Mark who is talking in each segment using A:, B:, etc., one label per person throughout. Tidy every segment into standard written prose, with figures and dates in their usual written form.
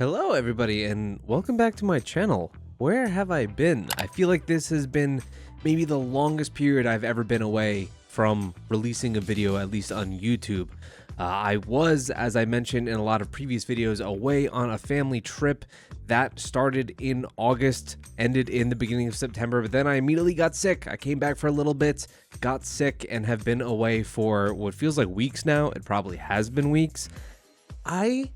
A: Hello everybody and welcome back to my channel. Where have I been? I feel like this has been maybe the longest period I've ever been away from releasing a video, at least on YouTube. I was, as I mentioned in a lot of previous videos, away on a family trip that started in August, ended in the beginning of September, but then I immediately got sick. I came back for a little bit, got sick, and have been away for what feels like weeks now. It probably has been weeks. I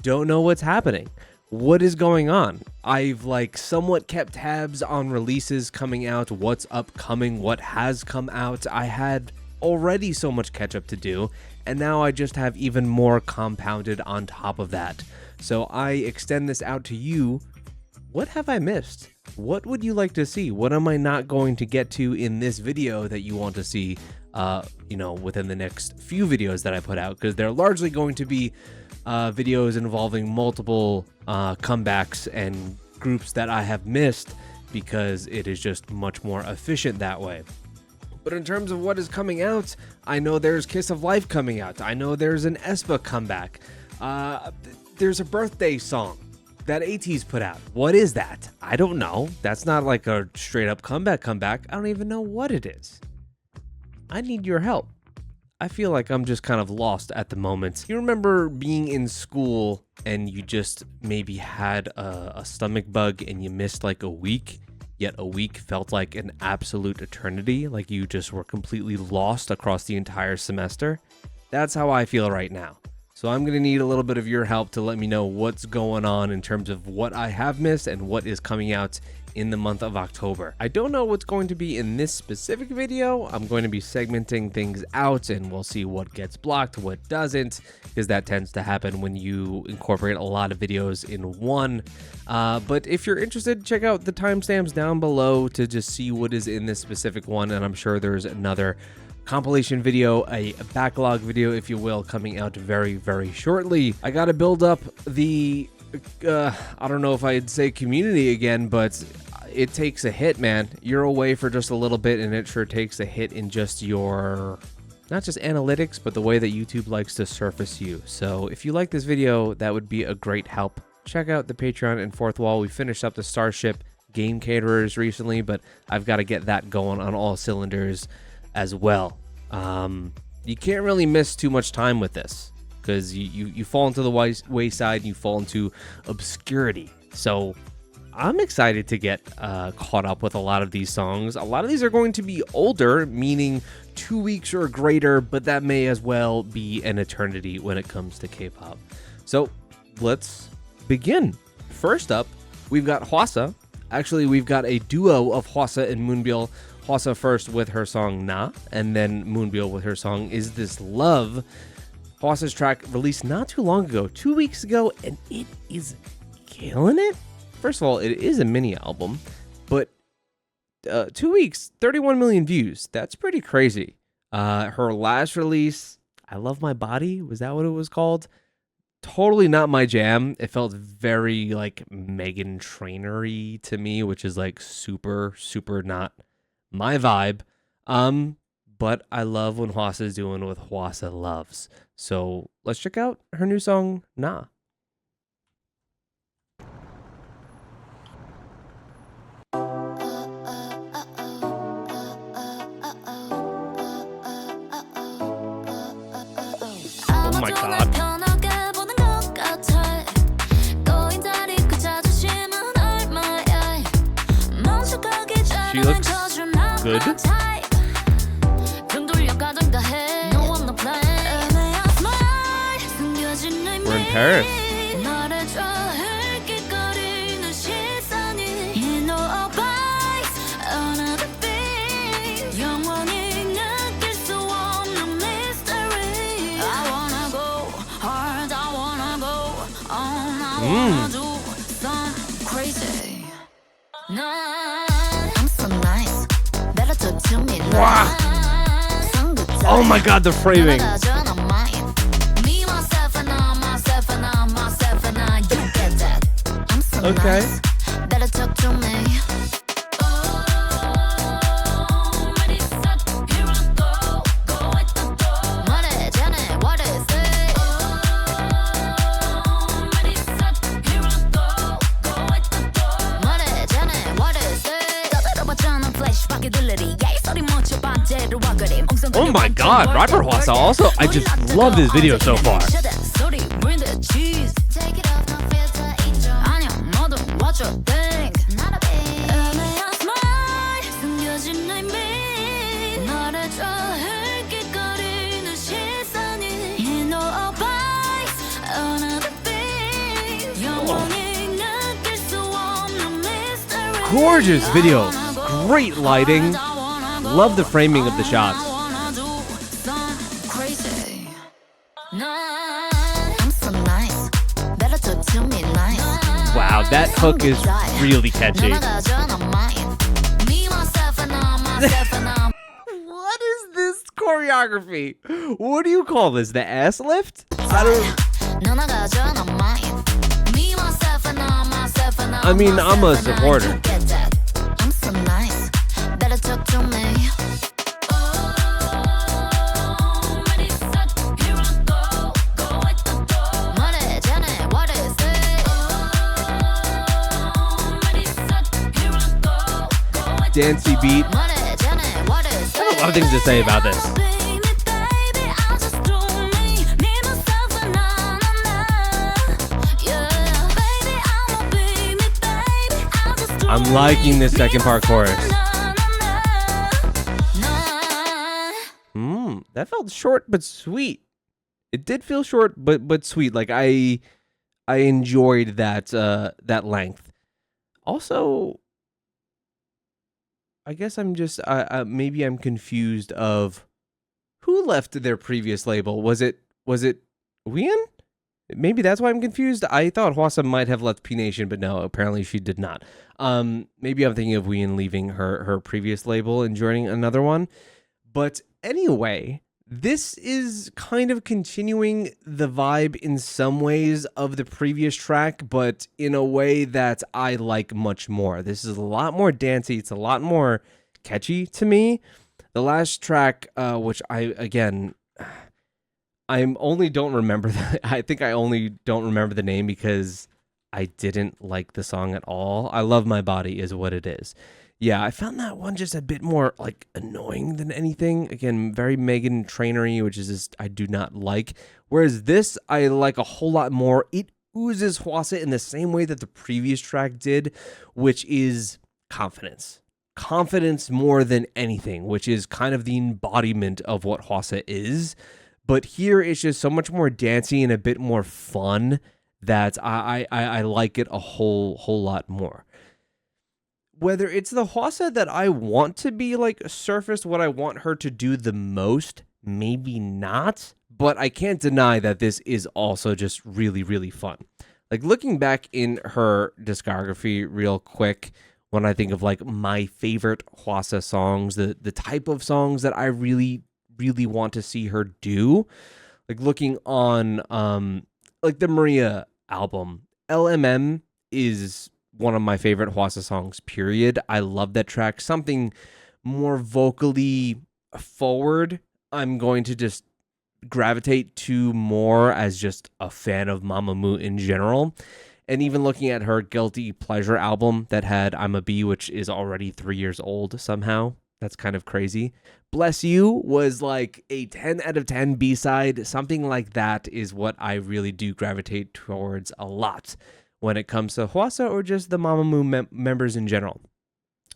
A: don't know what's happening. What is going on? I've somewhat kept tabs on releases coming out, what's upcoming, what has come out. I had already so much catch up to do, and now I just have even more compounded on top of that. So I extend this out to you. What have I missed? What would you like to see? What am I not going to get to in this video that you want to see, within the next few videos that I put out? Because they're largely going to be videos involving multiple comebacks and groups that I have missed because it is just much more efficient that way. But in terms of what is coming out, I know there's Kiss of Life coming out. I know there's an aespa comeback. There's a birthday song that ATEEZ put out. What is that? I don't know. That's not like a straight up comeback. I don't even know what it is. I need your help. I feel like I'm just kind of lost at the moment. You remember being in school and you just maybe had a stomach bug and you missed like a week, yet a week felt like an absolute eternity, like you just were completely lost across the entire semester? That's how I feel right now. So I'm going to need a little bit of your help to let me know what's going on in terms of what I have missed and what is coming out in the month of October. I don't know what's going to be in this specific video. I'm going to be segmenting things out and we'll see what gets blocked, what doesn't, because that tends to happen when you incorporate a lot of videos in one. But if you're interested, check out the timestamps down below to just see what is in this specific one. And I'm sure there's another compilation video, a backlog video, if you will, coming out very, very shortly. I got to build up the I don't know if I'd say community again, but it takes a hit, man. You're away for just a little bit and it sure takes a hit in just your, not just analytics, but the way that YouTube likes to surface you. So if you like this video, that would be a great help. Check out the Patreon and Fourth Wall. We finished up the Starship game caterers recently, but I've got to get that going on all cylinders as well. You can't really miss too much time with this, because you fall into the wayside and you fall into obscurity. So I'm excited to get caught up with a lot of these songs. A lot of these are going to be older, meaning 2 weeks or greater, but that may as well be an eternity when it comes to K-pop. So let's begin. First up, we've got HWASA. Actually, we've got a duo of HWASA and Moonbyul. HWASA first with her song Na, and then Moonbyul with her song Is This Love. HWASA's track released not too long ago, 2 weeks ago, and it is killing it. First of all, it is a mini album, but 2 weeks, 31 million views. That's pretty crazy. Her last release, I Love My Body, was that what it was called? Totally not my jam. It felt very like Meghan Trainor-y to me, which is like super, super not my vibe. But I love when HWASA is doing what HWASA loves. So let's check out her new song, Na. Oh my God. She looks good. We're in Paris. Wow. Oh my God, the framing. Okay. Oh my god, rapper HWASA also, I just love this video so far. Gorgeous video, great lighting, love the framing of the shots. Wow, that hook is really catchy. What is this choreography? What do you call this? The ass lift? I mean, I'm a supporter. Dancey beat. I have a lot of things to say about this. I'm liking this second part chorus. That felt short but sweet. It did feel short but sweet. Like I enjoyed that length. Also, I guess I'm just maybe I'm confused of who left their previous label. Was it Wien? Maybe that's why I'm confused. I thought HWASA might have left P Nation, but no, apparently she did not. Maybe I'm thinking of Wien leaving her previous label and joining another one. But anyway, this is kind of continuing the vibe in some ways of the previous track, but in a way that I like much more. This is a lot more dancey. It's a lot more catchy to me. The last track, which I only don't remember I think I only don't remember the name because I didn't like the song at all. I Love My Body is what it is. Yeah, I found that one just a bit more like annoying than anything. Again, very Megan Trainery, which is just I do not like. Whereas this I like a whole lot more. It oozes HWASA in the same way that the previous track did, which is confidence. Confidence more than anything, which is kind of the embodiment of what HWASA is. But here it's just so much more dancey and a bit more fun that I like it a whole lot more. Whether it's the HWASA that I want to be like surfaced, what I want her to do the most, maybe not. But I can't deny that this is also just really, really fun. Like looking back in her discography real quick, when I think of like my favorite HWASA songs, the type of songs that I really want to see her do, like looking on like the Maria album, LMM is one of my favorite HWASA songs, period. I love that track. Something more vocally forward, I'm going to just gravitate to more as just a fan of Mamamoo in general. And even looking at her Guilty Pleasure album that had I'm a Bee, which is already 3 years old somehow. That's kind of crazy. Bless You was like a 10 out of 10 B-side. Something like that is what I really do gravitate towards a lot when it comes to HWASA or just the Mamamoo members in general.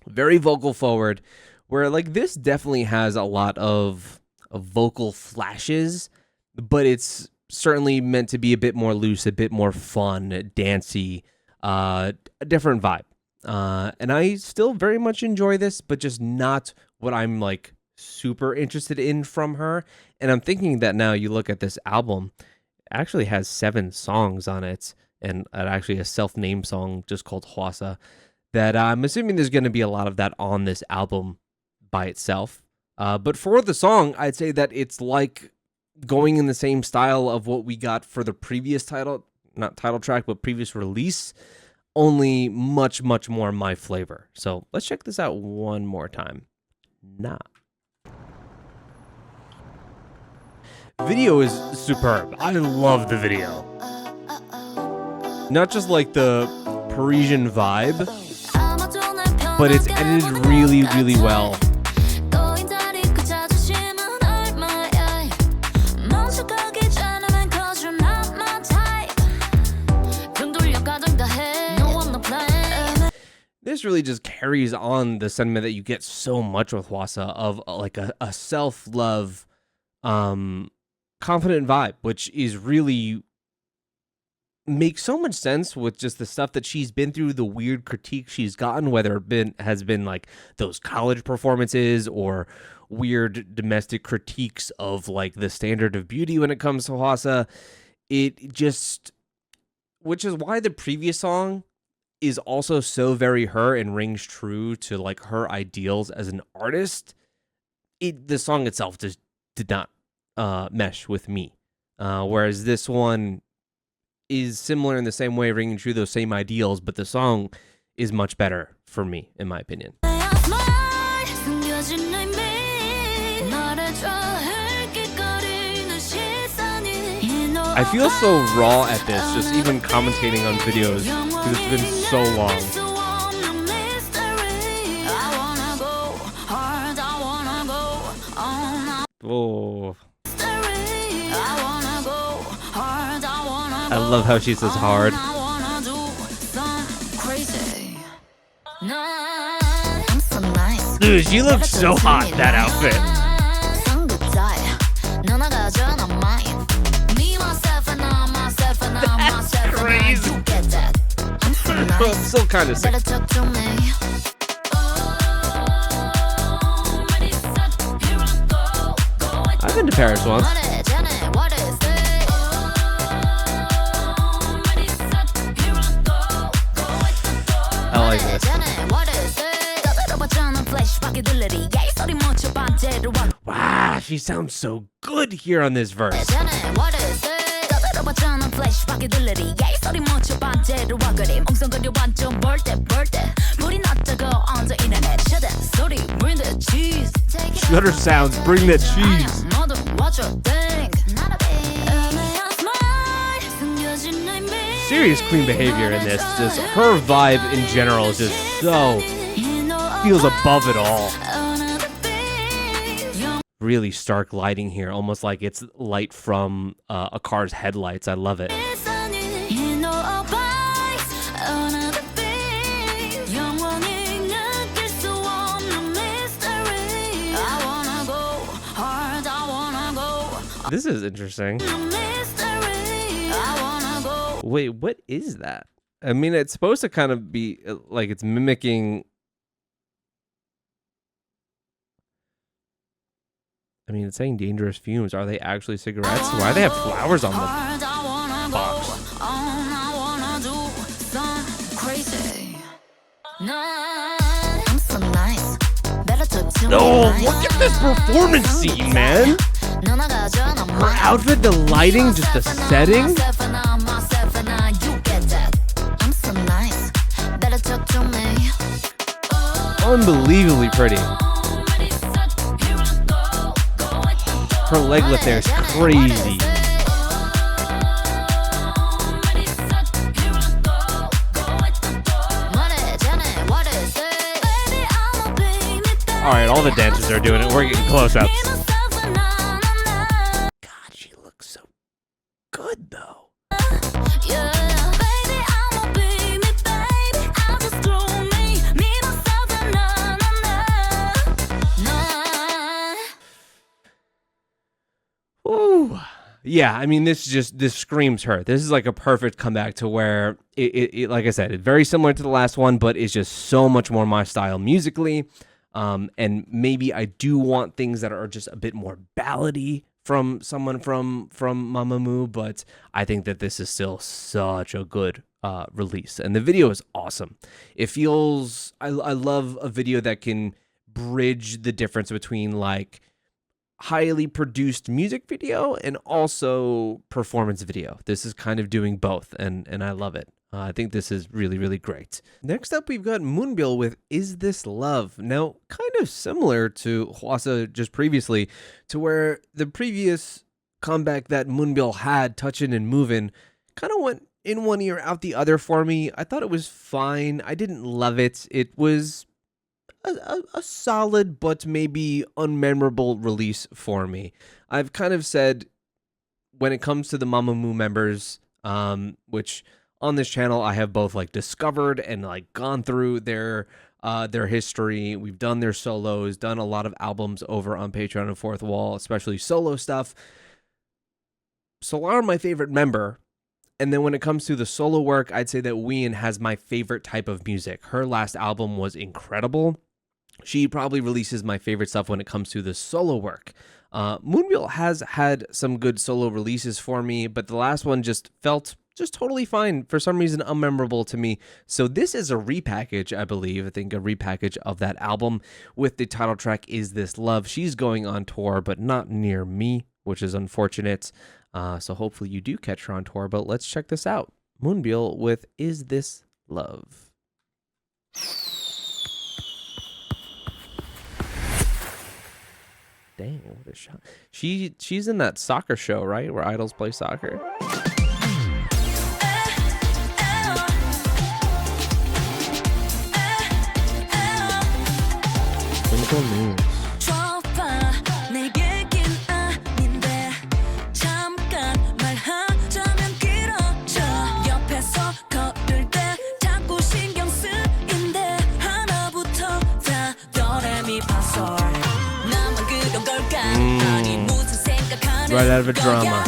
A: Very vocal forward, where like this definitely has a lot of vocal flashes, but it's certainly meant to be a bit more loose, a bit more fun, dancey, a different vibe. And I still very much enjoy this, but just not what I'm like super interested in from her. And I'm thinking that now you look at this album, it actually has 7 songs on it, and actually a self-named song just called HWASA, that I'm assuming there's going to be a lot of that on this album by itself. But for the song, I'd say that it's like going in the same style of what we got for the previous not title track, but previous release, only much more my flavor. So let's check this out one more time. Video is superb. I love the video. Not just like the Parisian vibe, but it's edited really well. this really just carries on the sentiment that you get so much with HWASA of like a self-love, confident vibe, which is really makes so much sense with just the stuff that she's been through, the weird critique she's gotten, whether it has been like those college performances or weird domestic critiques of like the standard of beauty when it comes to HWASA. It just, which is why the previous song is also so very her and rings true to like her ideals as an artist. The song itself just did not mesh with me, whereas this one is similar in the same way, ringing true those same ideals, but the song is much better for me, in my opinion. I feel so raw at this, just even commentating on videos, because it's been so long. Oh. I love how she says hard. Dude, she looks so hot in that outfit. That's crazy. I'm still kind of sick. I've been to Paris once. I like this. Wow, she sounds so good here on this verse. Shutter sounds, bring that cheese. Serious queen behavior in this. Just her vibe in general is just so feels above it all. Really stark lighting here, almost like it's light from a car's headlights. I love it. This is interesting. Wait, what is that? I mean, it's supposed to kind of be like it's mimicking. I mean, it's saying dangerous fumes. Are they actually cigarettes? Why do they have flowers on the box? Oh, look at this performance scene, man. Her outfit, the lighting, just the setting. Unbelievably pretty. Her leg lift there is crazy. Alright, all the dancers are doing it. We're getting close-ups. God, she looks so good, though. Ooh. Yeah, I mean, this screams her. This is like a perfect comeback to where it like I said, it's very similar to the last one, but it's just so much more my style musically. And maybe I do want things that are just a bit more ballady from someone from Mamamoo, but I think that this is still such a good release, and the video is awesome. It feels I love a video that can bridge the difference between like highly produced music video and also performance video. This is kind of doing both, and I love it. I think this is really, really great. Next up, we've got Moonbyul with Is This Love? Now, kind of similar to HWASA just previously, to where the previous comeback that Moonbyul had, Touchin' and Movin', kind of went in one ear, out the other for me. I thought it was fine. I didn't love it. It was a solid but maybe unmemorable release for me. I've kind of said when it comes to the Mamamoo members, which on this channel, I have both like discovered and like gone through their history. We've done their solos, done a lot of albums over on Patreon and Fourth Wall, especially solo stuff. Solar, my favorite member. And then when it comes to the solo work, I'd say that Wheein has my favorite type of music. Her last album was incredible. She probably releases my favorite stuff when it comes to the solo work. Moonbyul has had some good solo releases for me, but the last one just felt just totally fine. For some reason, unmemorable to me. So this is a repackage, I believe. I think a repackage of that album with the title track, Is This Love? She's going on tour, but not near me, which is unfortunate. So hopefully you do catch her on tour, but let's check this out. Moonbyul with Is This Love? Dang, what a shot. She's in that soccer show, right? Where idols play soccer. Clinical news. Right out of a drama.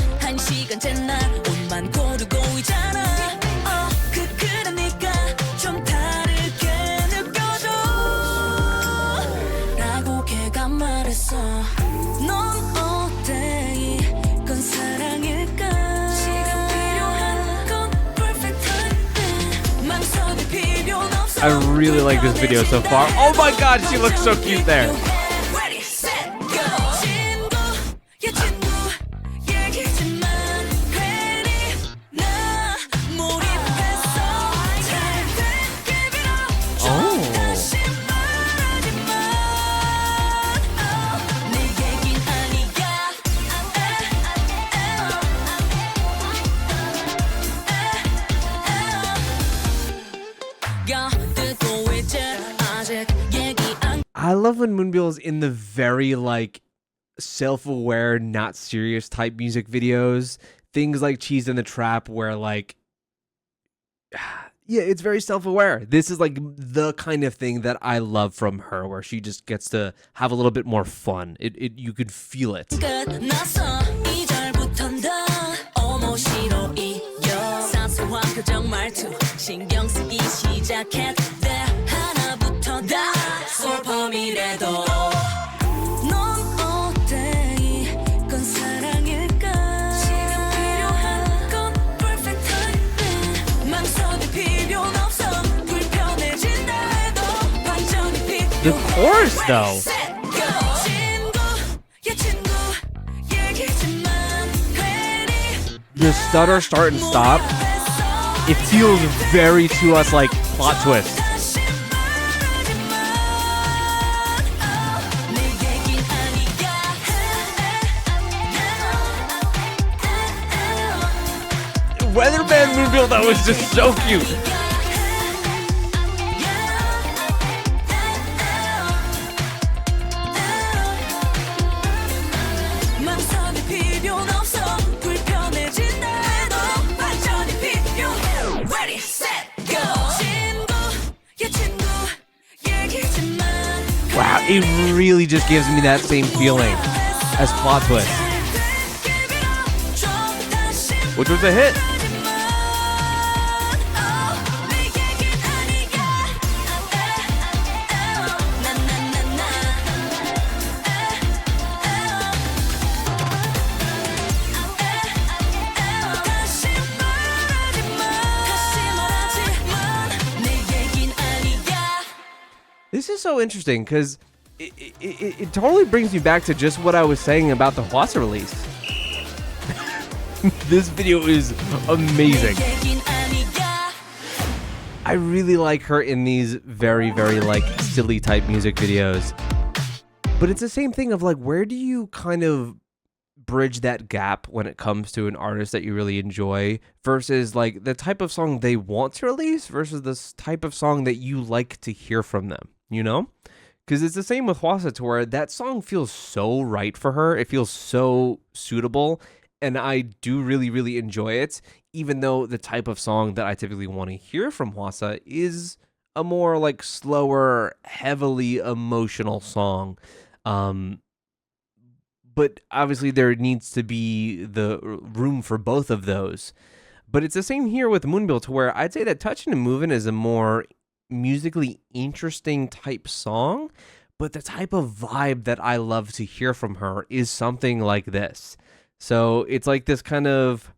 A: I really like this video so far. Oh my god, she looks so cute there. I love when Moonbyul's in the very like self-aware, not serious type music videos. Things like Cheese in the Trap where like, yeah, it's very self-aware. This is like the kind of thing that I love from her, where she just gets to have a little bit more fun. You could feel it. The chorus, though. The stutter, start, and stop. It feels very to us like plot twist. Weatherman Moonbyul, that was just so cute. Wow, it really just gives me that same feeling as Plot Twist, which was a hit. This is so interesting because it totally brings me back to just what I was saying about the HWASA release. This video is amazing. I really like her in these very, very like silly type music videos. But it's the same thing of like, where do you kind of bridge that gap when it comes to an artist that you really enjoy versus like the type of song they want to release versus this type of song that you like to hear from them, you know? Because it's the same with HWASA, to where that song feels so right for her. It feels so suitable. and I do really, really enjoy it, even though the type of song that I typically want to hear from HWASA is a more like slower, heavily emotional song. But obviously there needs to be the room for both of those. But it's the same here with Moonbyul, to where I'd say that Touchin' and Movin' is a more musically interesting type song, but the type of vibe that I love to hear from her is something like this. So it's like this kind of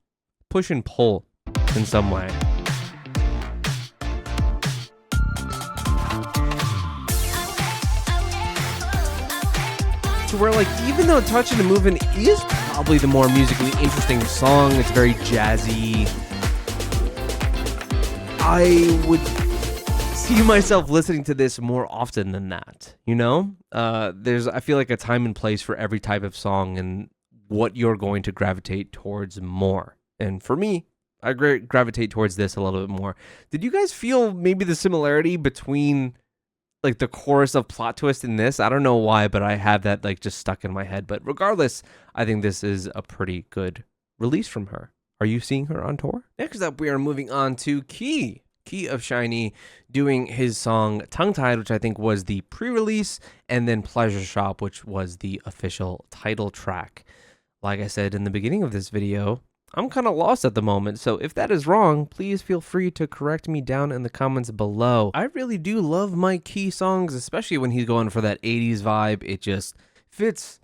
A: push and pull in some way. To where, like, even though Touchin' and Movin' is probably the more musically interesting song, it's very jazzy, I would see myself listening to this more often than that, you know? I feel like a time and place for every type of song and what you're going to gravitate towards more. And for me, I gravitate towards this a little bit more. Did you guys feel maybe the similarity between like the chorus of Plot Twist in this? I don't know why, but I have that like just stuck in my head. But regardless, I think this is a pretty good release from her. Are you seeing her on tour? Next up, we are moving on to Key of SHINee doing his song Tongue Tied, which I think was the pre-release, and then Pleasure Shop, which was the official title track. Like I said in the beginning of this video, I'm kind of lost at the moment, so if that is wrong, please feel free to correct me down in the comments below. I really do love my Key songs, especially when he's going for that 80s vibe. It just fits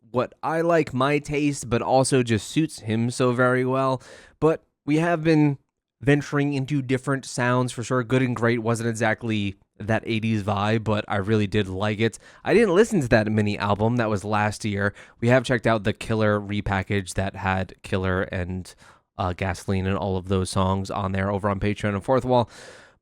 A: what I like, my taste, but also just suits him so very well. But we have been venturing into different sounds for sure. Good and Great wasn't exactly that 80s vibe, but I really did like it. I didn't listen to that mini album. That was last year. We have checked out the Killer repackage that had Killer and Gasoline and all of those songs on there over on Patreon and Fourth Wall.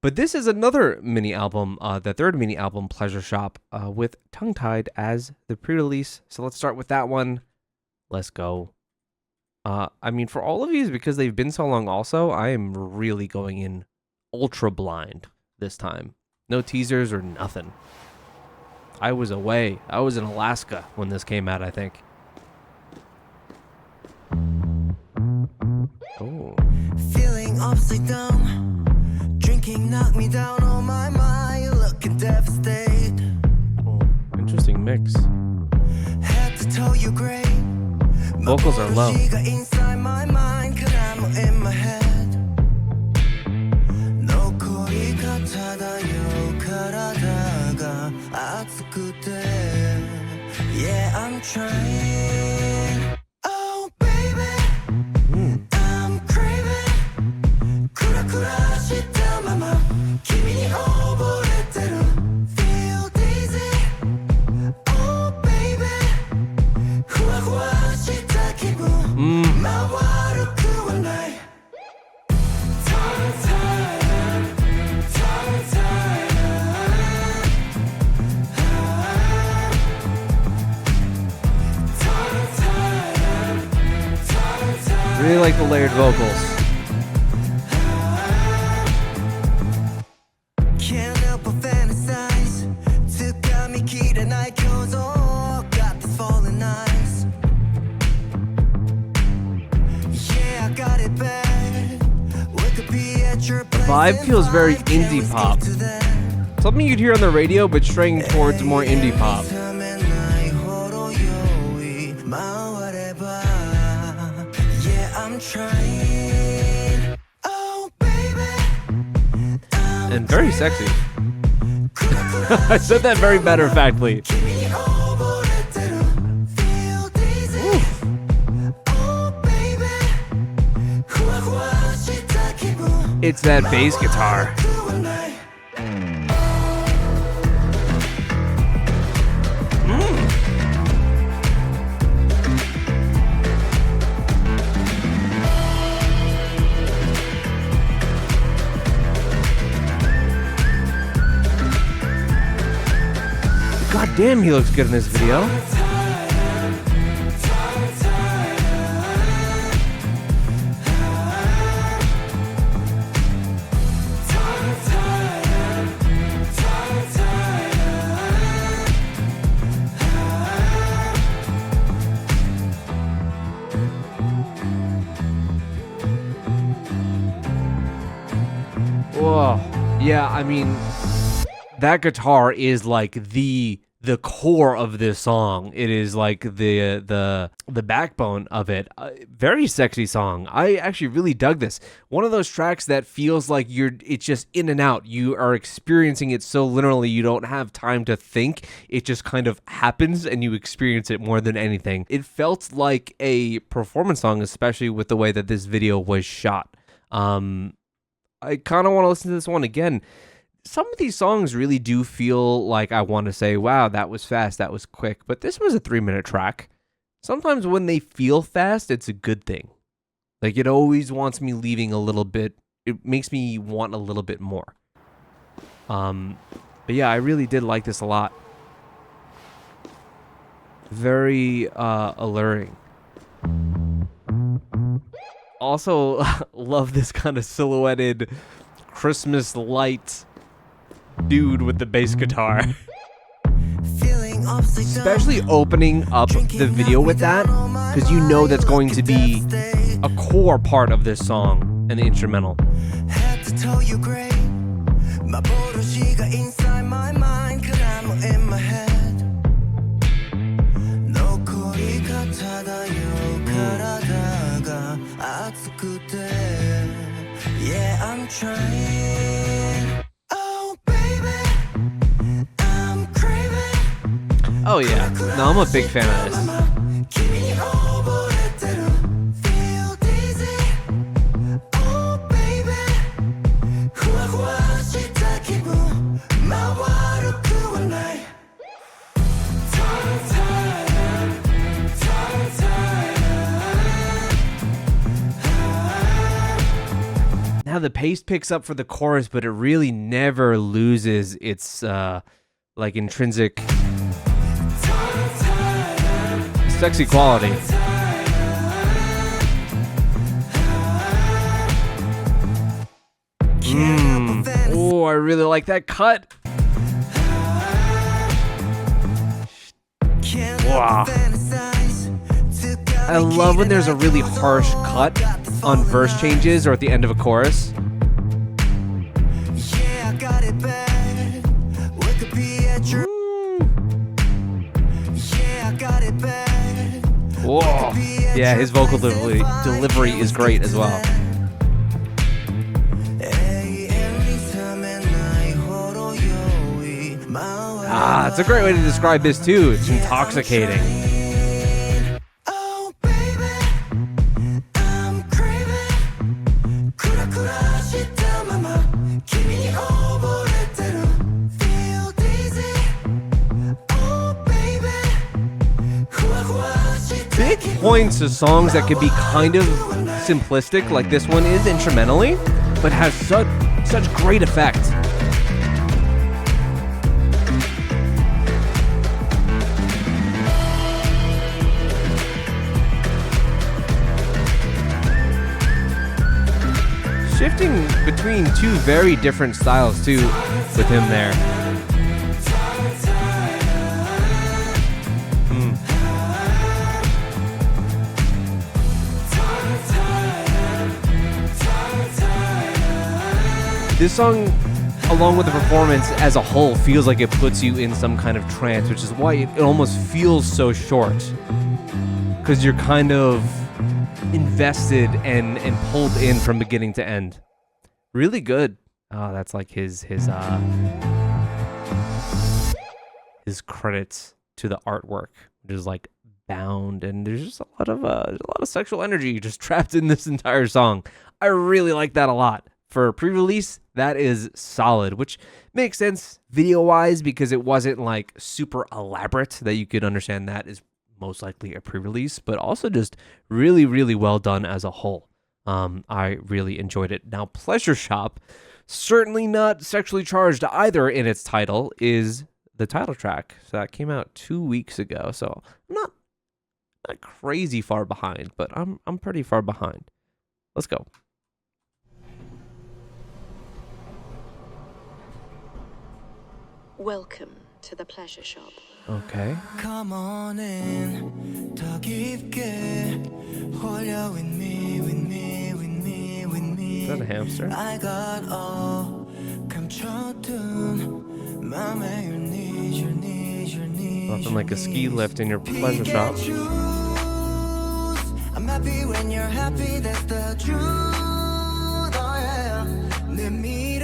A: But this is another mini album, the third mini album, Pleasure Shop, with Tongue Tied as the pre-release. So let's start with that one. Let's go. I mean, for all of these, because they've been so long also, I am really going in ultra blind this time. No teasers or nothing. I was away. I was in Alaska when this came out, I think. Oh.
B: Feeling upside down. Drinking knocked me down on my mind. You're looking devastated.
A: Oh, interesting mix.
B: Had to tell you great.
A: Vocals are low.
B: Inside my mind, in my head. Yeah, I'm trying. Oh, baby, I'm craving. Kura shita mama, kimi ni oboreteru. Feel dizzy. Oh, baby, hua hua shita kibun. Mawaruku wa nai.
A: Really like the layered vocals.
B: Can't help but fantasize. Got this falling eyes. Yeah, I got it bad.
A: The vibe feels very indie pop. Something you'd hear on the radio, but straying towards more indie pop.
B: I'm trying. Oh, baby.
A: And very sexy. I said that very matter-of-factly. It's that bass guitar. God damn, he looks good in this video. Yeah, I mean, that guitar is like the core of this song. It is like the backbone of it. Very sexy song. I actually really dug this. One of those tracks that feels like it's just in and out. You are experiencing it so literally you don't have time to think. It just kind of happens and you experience it more than anything. It felt like a performance song, especially with the way that this video was shot. I kind of want to listen to this one again. Some of these songs really do feel like I want to say, wow, that was fast, that was quick. But this was a 3-minute track. Sometimes when they feel fast, it's a good thing. Like, it always wants me leaving a little bit. It makes me want a little bit more. But yeah, I really did like this a lot. Very alluring. Also, love this kind of silhouetted Christmas light dude with the bass guitar. Especially opening up the video with that, because you know that's going to be a core part of this song and the instrumental.
B: Yeah, I'm trying. Oh, baby, I'm craving.
A: Oh yeah, no, I'm a big fan of this. Now the pace picks up for the chorus, but it really never loses its like intrinsic sexy quality. Oh, I really like that cut. Wow. I love when there's a really harsh cut on verse changes or at the end of a chorus. Whoa. Yeah, his vocal delivery is great as well. It's a great way to describe this too. It's intoxicating. Big points to songs that could be kind of simplistic, like this one is instrumentally, but has such great effect. Shifting between two very different styles too with him there. This song, along with the performance as a whole, feels like it puts you in some kind of trance, which is why it almost feels so short. Because you're kind of invested and pulled in from beginning to end. Really good. Oh, that's like his credits to the artwork, which is like bound, and there's just a lot of sexual energy just trapped in this entire song. I really like that a lot. For pre-release, that is solid, which makes sense video-wise because it wasn't like super elaborate that you could understand that is most likely a pre-release, but also just really, really well done as a whole. I really enjoyed it. Now, Pleasure Shop, certainly not sexually charged either in its title, is the title track. So that came out 2 weeks ago. So I'm not crazy far behind, but I'm pretty far behind. Let's go.
C: Welcome to the Pleasure Shop.
A: Okay.
B: Come on in, 더 깊게 홀려 with me, with me, with me, with me.
A: Is that a hamster?
B: I got all
A: Nothing like a ski lift in your pleasure shop.
B: I'm happy when you're happy, that's the truth. Oh, yeah.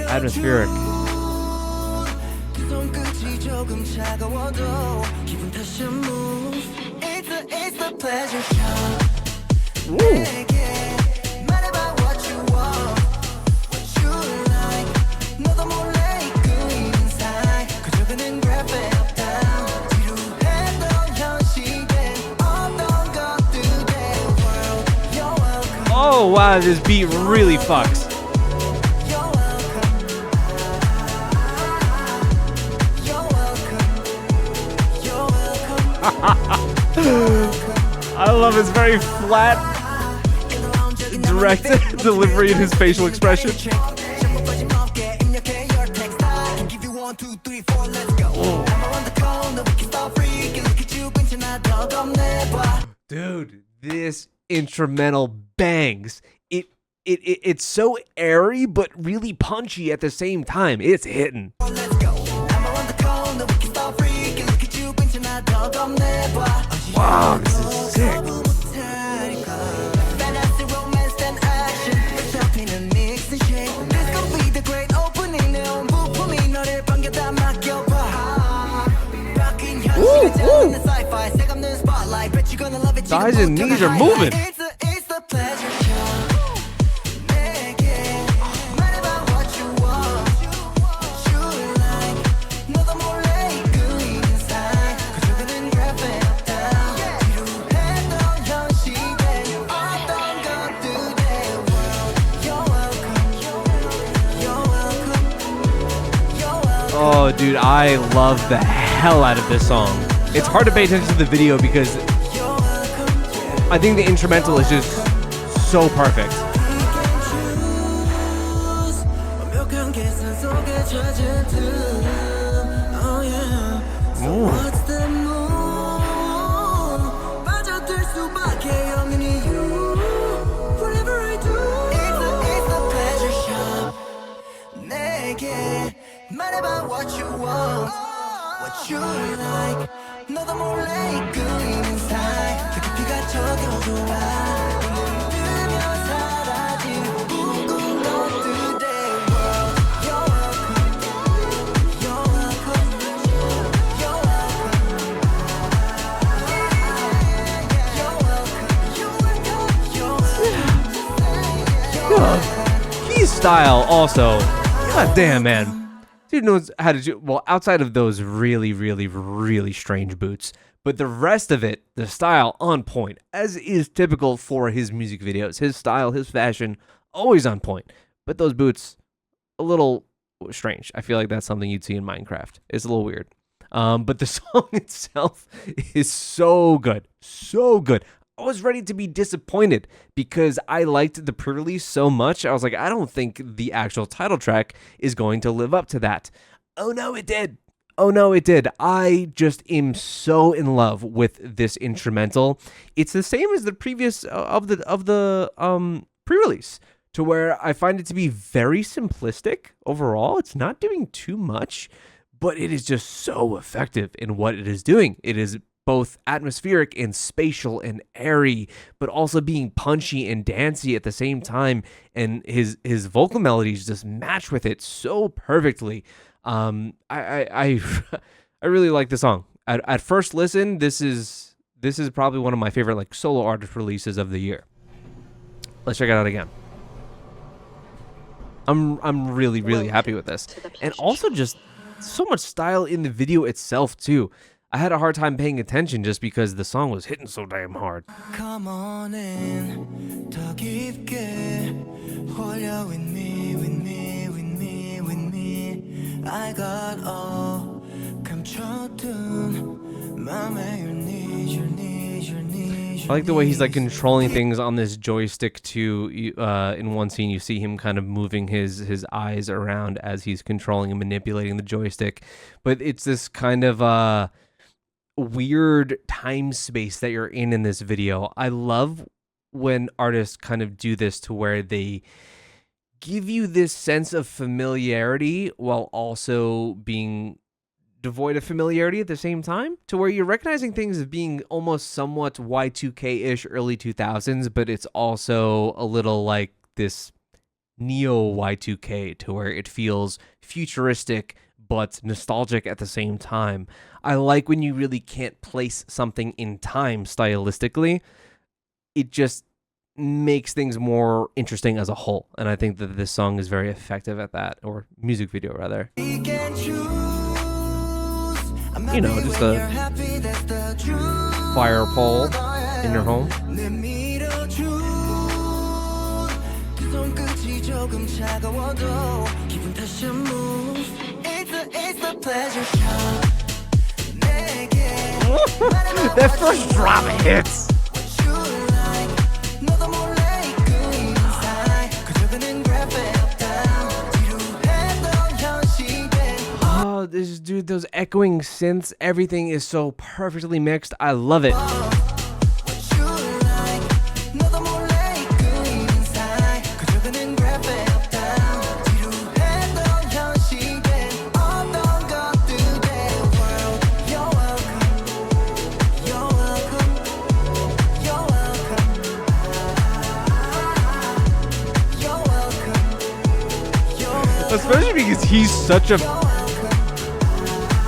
A: Atmospheric.
B: 두 손끝이 조금 차가워도 기분 다시 move. It's the pleasure shop. 내게 말해봐 what you want, what you like. 너도 몰래 이끄는 사이 그저 그는 grab it up down. 지루했던 현실에 어떤 것들의 world. You're welcome.
A: Oh wow, this beat really fucks.
B: You're welcome. You're welcome. You're welcome.
A: I love his very flat, direct delivery and his facial expression. Dude, this instrumental bangs. It's so airy but really punchy at the same time. It's hitting. Wow, this is sick. Thighs and knees are moving. Oh, dude, I love the hell out of this song. It's hard to pay attention to the video because I think the instrumental is just so perfect.
B: 말해봐 what you want, what you like. 너도 몰래 이끄는 사이 그 깊이가 저기로 좋아. 흔들며 사라진 웅웅 것들의 world. You're welcome. You're welcome. You're welcome. You're welcome. You're welcome.
A: Key style also. God damn, man. Dude knows how to do, well, outside of those really, really, really strange boots, but the rest of it, the style on point, as is typical for his music videos. His style, his fashion, always on point. But those boots, a little strange. I feel like that's something you'd see in Minecraft. It's a little weird. But the song itself is so good. So good. I was ready to be disappointed because I liked the pre-release so much. I was like, I don't think the actual title track is going to live up to that. Oh no, it did. Oh no, it did. I just am so in love with this instrumental. It's the same as the previous of the pre-release, to where I find it to be very simplistic overall. It's not doing too much, but it is just so effective in what it is doing. It is both atmospheric and spatial and airy, but also being punchy and dancey at the same time. And his vocal melodies just match with it so perfectly. I really like the song. At first listen, this is probably one of my favorite like solo artist releases of the year. Let's check it out again. I'm really happy with this, and also just so much style in the video itself too. I had a hard time paying attention just because the song was hitting so damn hard.
B: Come on in, 더 깊게 홀려 with me, with me, with me, with me. I got all 감춰둔 맘에 your needs, your needs, your needs.
A: I like the way he's like controlling things on this joystick too. In one scene, you see him kind of moving his eyes around as he's controlling and manipulating the joystick. But it's this kind of weird time space that you're in this video. I love when artists kind of do this to where they give you this sense of familiarity while also being devoid of familiarity at the same time, to where you're recognizing things as being almost somewhat Y2K-ish, early 2000s, but it's also a little like this neo Y2K, to where it feels futuristic but nostalgic at the same time. I like when you really can't place something in time stylistically. It just makes things more interesting as a whole, and I think that this song is very effective at that, or music video rather. You know, just a fire pole in your home. That first drop hits. Oh, this dude, those echoing synths, everything is so perfectly mixed. I love it. Especially because he's such a,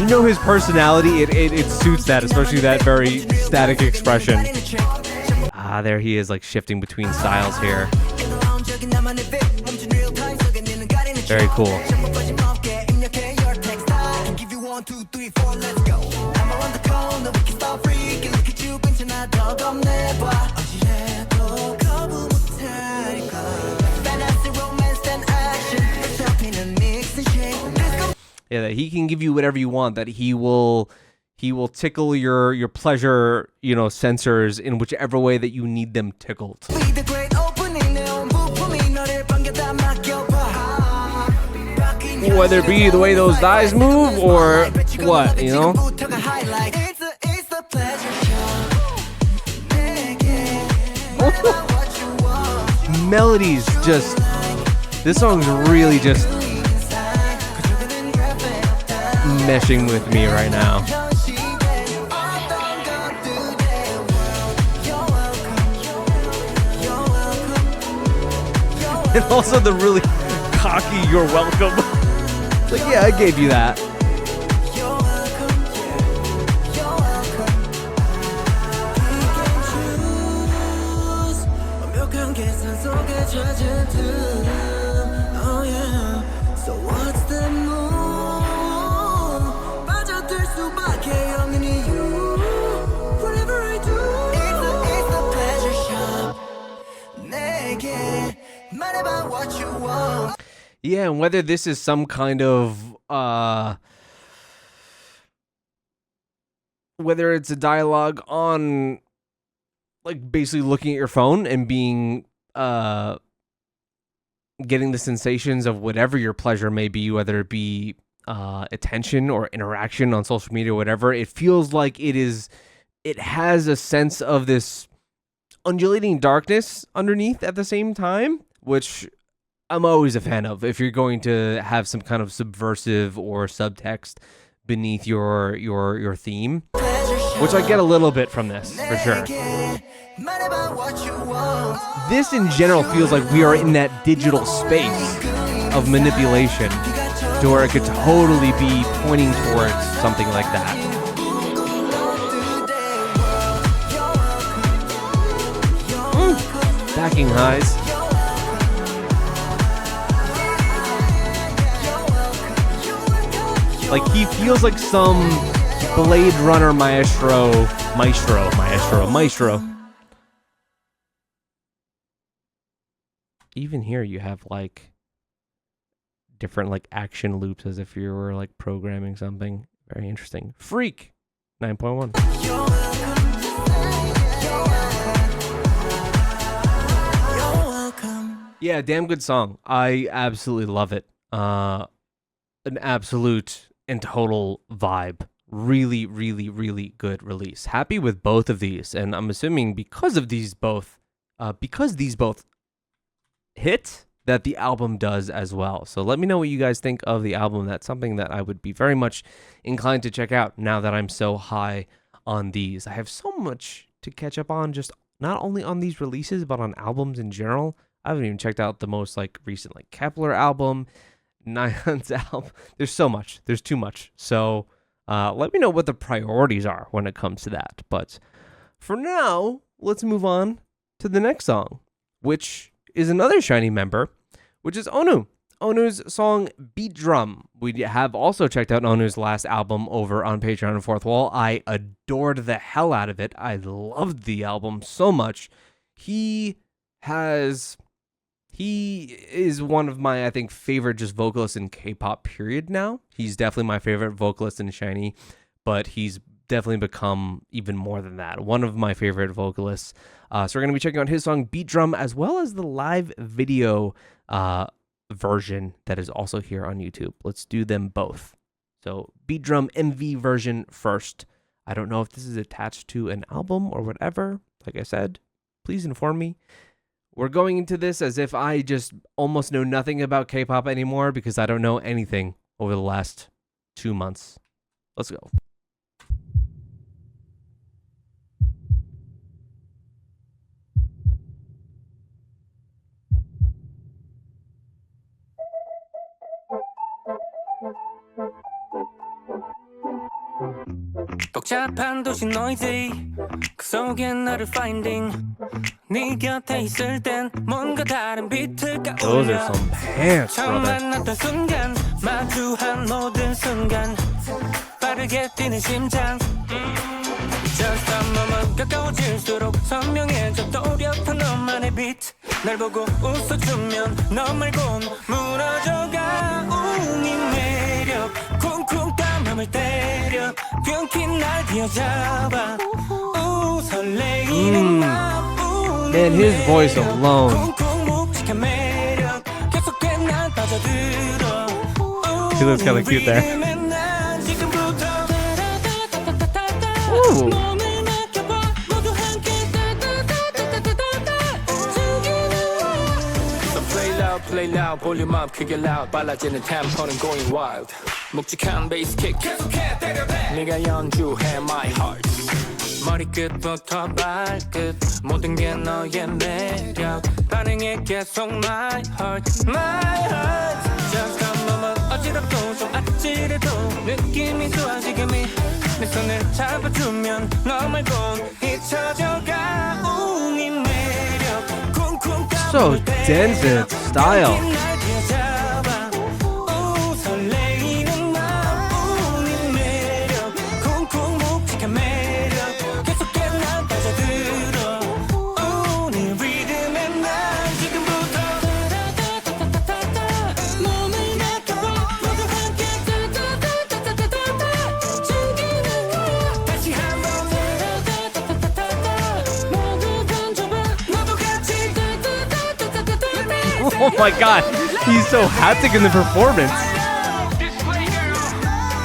A: you know, his personality, it suits that, especially that very static expression. Ah, there he is, like shifting between styles here. Very cool. Yeah, that he can give you whatever you want, that he will tickle your pleasure, you know, sensors in whichever way that you need them tickled. Whether it be the way those thighs move or what, you know? Melodies just, this song's really just meshing with me right now. And also the really cocky "you're welcome." Like, yeah, I gave you that. Yeah, and whether this is some kind of whether it's a dialogue on, like, basically looking at your phone and being getting the sensations of whatever your pleasure may be, whether it be attention or interaction on social media or whatever, it feels like it has a sense of this undulating darkness underneath at the same time, which I'm always a fan of. If you're going to have some kind of subversive or subtext beneath your theme, which I get a little bit from this, for sure. This in general feels like we are in that digital space of manipulation, to where it could totally be pointing towards something like that. Backing highs. Like, he feels like some Blade Runner maestro. Even here you have, like, different, like, action loops as if you were, like, programming something. Very interesting. Freak 9.1. Yeah, damn good song. I absolutely love it. An absolute and total vibe. Really, really, really good release. Happy with both of these, and I'm assuming because these both hit, that the album does as well. So let me know what you guys think of the album. That's something that I would be very much inclined to check out now that I'm so high on these. I have so much to catch up on, just not only on these releases, but on albums in general. I haven't even checked out the most like recent like Kepler album, Nyan's album. There's so much. There's too much. So let me know what the priorities are when it comes to that. But for now, let's move on to the next song, which is another SHINee member, which is ONEW. ONEW's song Beat Drum. We have also checked out ONEW's last album over on Patreon and Fourth Wall. I adored the hell out of it. I loved the album so much. He is one of my, I think, favorite just vocalists in K-pop period now. He's definitely my favorite vocalist in SHINee, but he's definitely become even more than that. One of my favorite vocalists. So we're going to be checking out his song Beat Drum, as well as the live video version that is also here on YouTube. Let's do them both. So Beat Drum MV version first. I don't know if this is attached to an album or whatever. Like I said, please inform me. We're going into this as if I just almost know nothing about K-pop anymore, because I don't know anything over the last 2 months. Let's go.
D: 복잡한 도시 noisy 그 속에 너를 finding 네 곁에 있을 땐 뭔가 다른 비트가
A: Those are
D: 울려
A: some pants,
D: 처음
A: brother.
D: 만났던 순간 마주한 모든 순간 빠르게 뛰는 심장 Just a moment 가까워질수록 선명해져 또렷한 너만의 비트 날 보고 웃어주면 너 말곤 무너져가 네 매력 쿵쿵 딴 맘을 때려 병기 날 뒤어잡아 설레이는 맘
A: Man, his voice alone.
D: 쿵쿵 묵직한 매력 계속해 난 빠져들어
A: He looks kind of cute there. Ooh.
D: Play loud, volume up, 크게 loud 빨라지는 템포는 going wild 묵직한 베이스 킥 계속해 때려대 네가 연주해 my heart 머리끝부터 발끝 모든 게 너의 매력 반응해 계속 my heart Just a moment 어지럽고 좀 아찔해도 느낌이 좋아 지금이 내 손을 잡아주면 너 말곤 잊혀져가 네 매력 쿵쿵
A: So dense in its style. Oh my god, he's so haptic in the performance.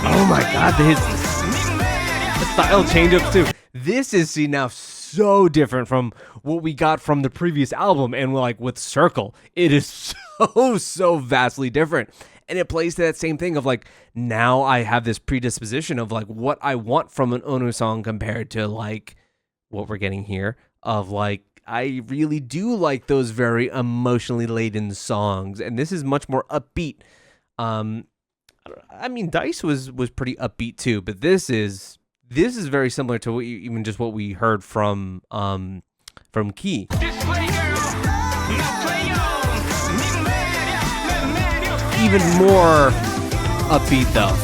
A: Oh my god, the style change-ups too. This is, see, now so different from what we got from the previous album, and like with Circle. It is so vastly different. And it plays to that same thing of like, now I have this predisposition of like what I want from an ONEW song compared to like what we're getting here of like, I really do like those very emotionally laden songs, and this is much more upbeat. I mean, Dice was pretty upbeat too, but this is very similar to even just what we heard from Key. Even more upbeat though.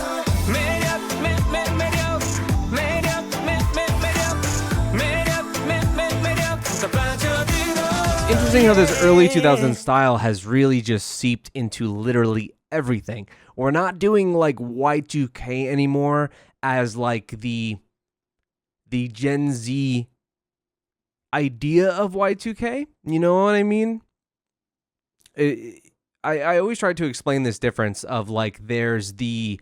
A: Interesting how this early 2000s style has really just seeped into literally everything. We're not doing like Y2K anymore as like the Gen Z idea of Y2K. You know what I mean? I always try to explain this difference of like there's the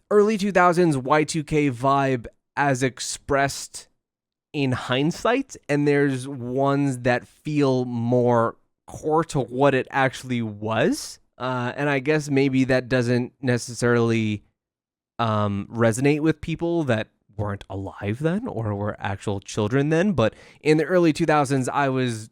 A: early 2000s Y2K vibe as expressed in hindsight, and there's ones that feel more core to what it actually was. And I guess maybe that doesn't necessarily resonate with people that weren't alive then or were actual children then. But in the early 2000s, I was,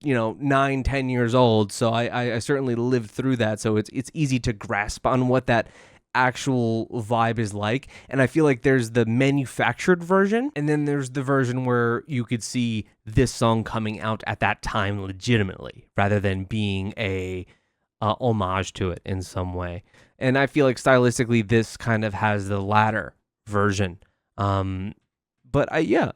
A: 9, 10 years old. So I certainly lived through that. So it's easy to grasp on what that actual vibe is like. And I feel like there's the manufactured version, and then there's the version where you could see this song coming out at that time legitimately, rather than being a homage to it in some way. And I feel like stylistically this kind of has the latter version. But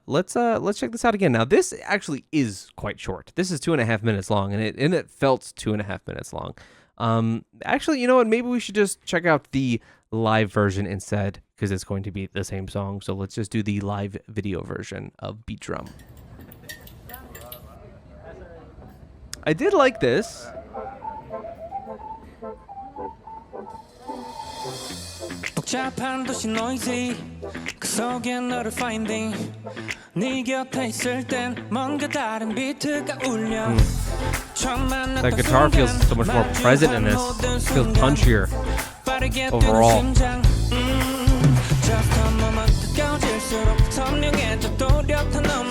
A: let's check this out again. Now this actually is quite short. This is 2.5 minutes long, and it felt 2.5 minutes long. Actually, you know what? Maybe we should just check out the live version instead, because it's going to be the same song. So let's just do the live video version of Beat Drum. I did like this.
D: 복잡한 도시 noisy 그 속에 너를 finding 네 곁에 있을 땐 뭔가 다른 비트가 울려
A: That guitar feels so much more present in this. It feels punchier overall.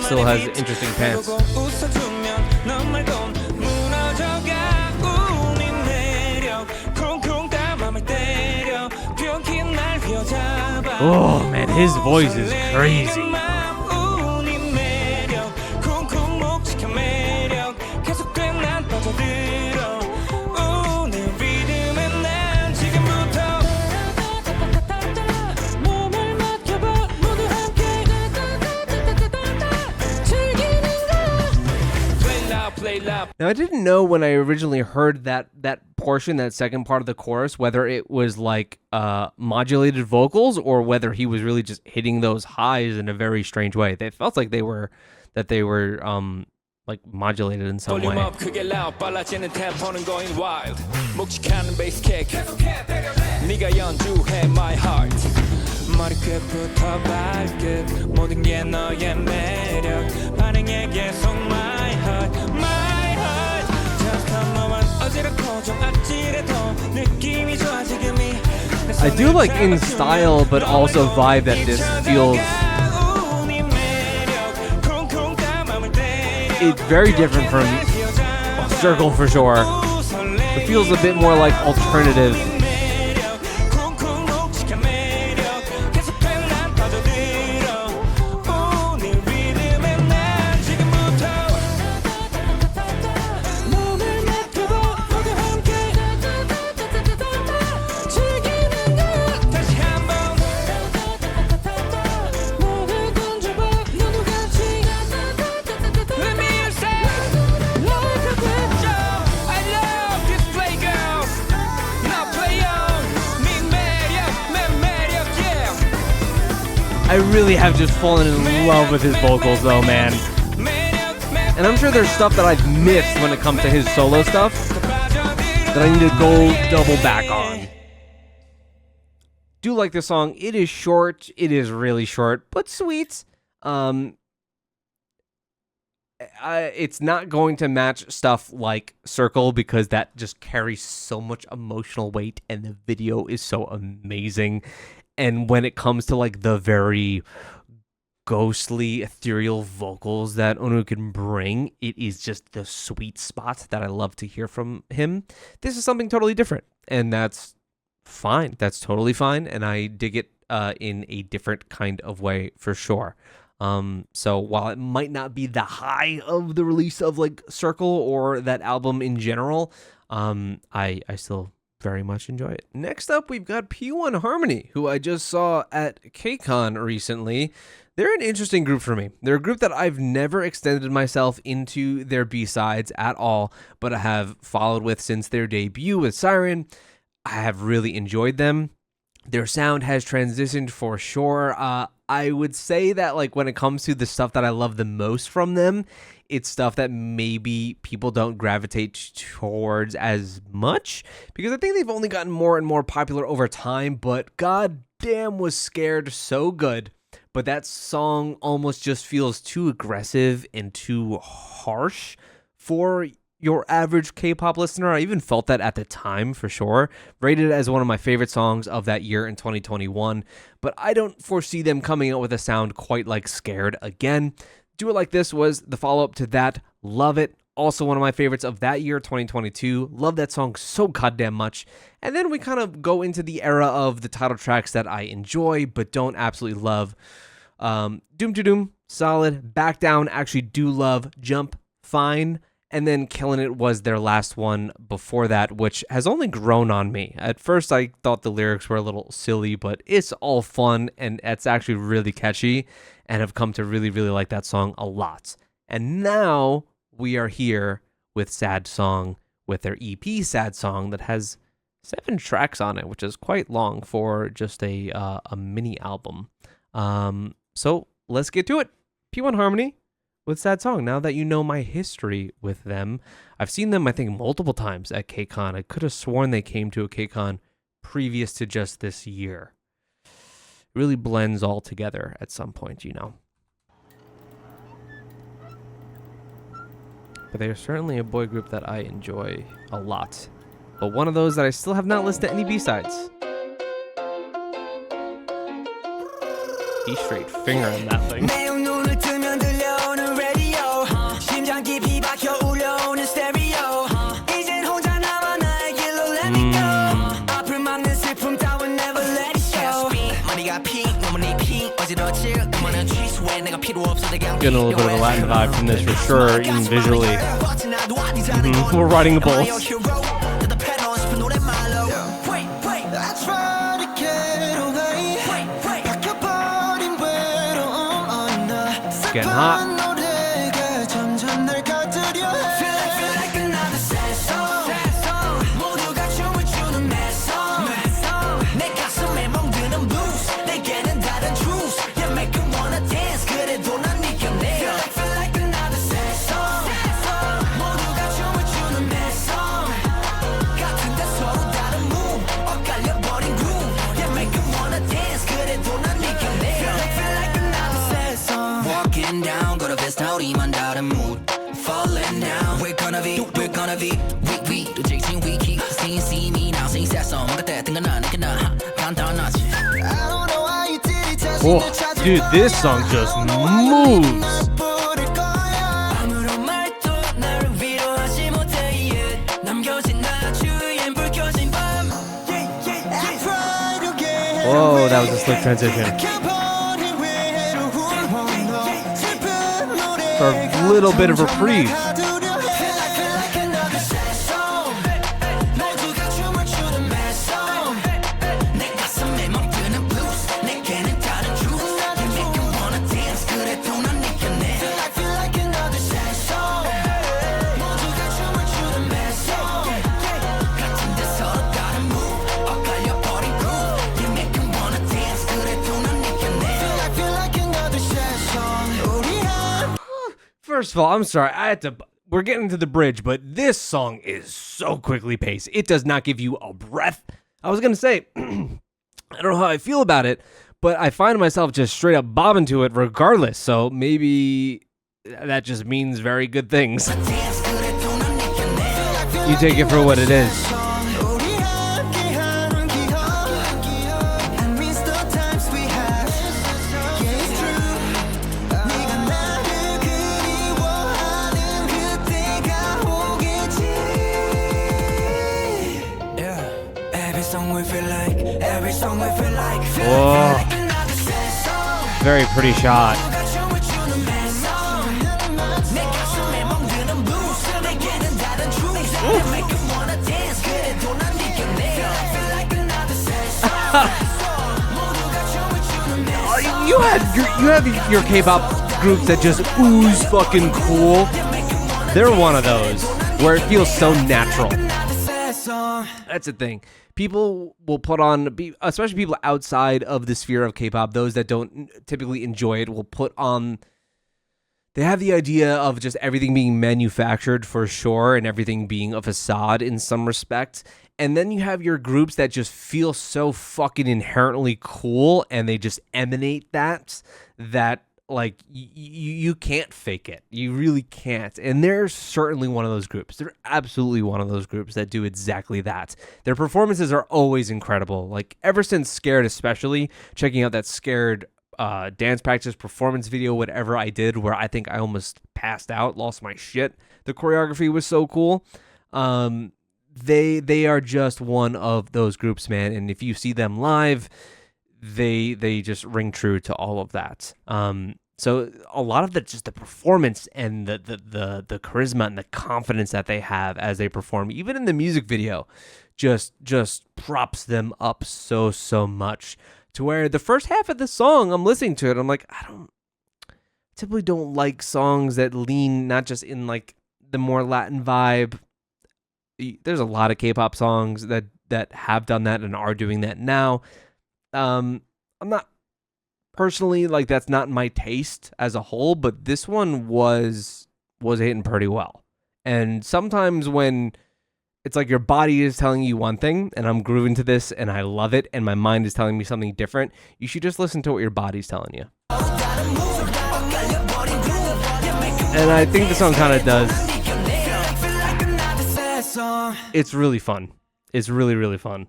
A: Still has interesting pants. Oh man, his voice is crazy. Now, I didn't know when I originally heard that portion, that second part of the chorus, whether it was like modulated vocals or whether he was really just hitting those highs in a very strange way. They felt like they were like modulated in some way. I do like in style, but also vibe that this feels. It's very different from Circle for sure. It feels a bit more like alternative. I really have just fallen in love with his vocals though, man. And I'm sure there's stuff that I've missed when it comes to his solo stuff that I need to go double back on. Do like this song. It is short. It is really short, but sweet. It's not going to match stuff like Circle because that just carries so much emotional weight and the video is so amazing. And when it comes to like the very ghostly, ethereal vocals that ONEW can bring, it is just the sweet spot that I love to hear from him. This is something totally different, and that's fine. That's totally fine, and I dig it in a different kind of way for sure. So while it might not be the high of the release of like Circle or that album in general, I still very much enjoy it. Next up, we've got P1Harmony, who I just saw at KCON recently. They're an interesting group for me. They're a group that I've never extended myself into their B-sides at all, but I have followed with since their debut with Siren. I have really enjoyed them. Their sound has transitioned for sure. I would say that like when it comes to the stuff that I love the most from them, it's stuff that maybe people don't gravitate towards as much because I think they've only gotten more and more popular over time, but goddamn was Scared so good. But that song almost just feels too aggressive and too harsh for your average K-pop listener. I even felt that at the time for sure. Rated as one of my favorite songs of that year in 2021, but I don't foresee them coming out with a sound quite like Scared again. Do It Like This was the follow-up to that. Love it. Also one of my favorites of that year, 2022. Love that song so goddamn much. And then we kind of go into the era of the title tracks that I enjoy but don't absolutely love. Doom to Doom, solid. Back Down, actually do love. Jump, fine. And then Killin' It was their last one before that, which has only grown on me. At first, I thought the lyrics were a little silly, but it's all fun, and it's actually really catchy, and have come to really, really like that song a lot. And now we are here with Sad Song, with their EP Sad Song that has 7 tracks on it, which is quite long for just a mini album. So let's get to it. P1Harmony with Sad Song. Now that you know my history with them, I've seen them, I think, multiple times at KCON. I could have sworn they came to a KCON previous to just this year. It really blends all together at some point, you know. But they are certainly a boy group that I enjoy a lot. But one of those that I still have not listed any B-sides. E straight finger in that thing. Getting a little bit of a Latin vibe from this for sure, even visually. We're riding the bulls. It's getting hot.
B: Falling down, we're gonna be, we do chasing, we keep seeing, see me now, sing sad song.
A: Oh, dude, this song just moves. Whoa, that was a slick transition. For a little bit of reprieve. First of all, I'm sorry, we're getting to the bridge, but this song is so quickly paced. It does not give you a breath. I was going to say, I don't know how I feel about it, but I find myself just straight up bobbing to it regardless. So maybe that just means very good things. You take it for what it is. Whoa. Very pretty shot. You have your K-pop groups that just ooze fucking cool. They're one of those where it feels so natural. That's the thing. People will put on, especially people outside of the sphere of K-pop, those that don't typically enjoy it will put on, they have the idea of just everything being manufactured for sure and everything being a facade in some respect. And then you have your groups that just feel so fucking inherently cool and they just emanate that like you can't fake it. You really can't. And they're certainly one of those groups. They're absolutely one of those groups that do exactly that. Their performances are always incredible. Like ever since Scared, especially checking out that Scared dance practice performance video, whatever I did, where I think I almost passed out, lost my shit. The choreography was so cool. They are just one of those groups, man. And if you see them live, they just ring true to all of that. So a lot of the performance and the charisma and the confidence that they have as they perform, even in the music video, just props them up so much, to where the first half of the song, I'm listening to it, I'm like, typically don't like songs that lean not just in like the more Latin vibe. There's a lot of K-pop songs that have done that and are doing that now. I'm not personally, like, that's not my taste as a whole, but this one was hitting pretty well. And sometimes when it's like your body is telling you one thing and I'm grooving to this and I love it and my mind is telling me something different, you should just listen to what your body's telling you. And I think the song kind of does. It's really fun. It's really fun.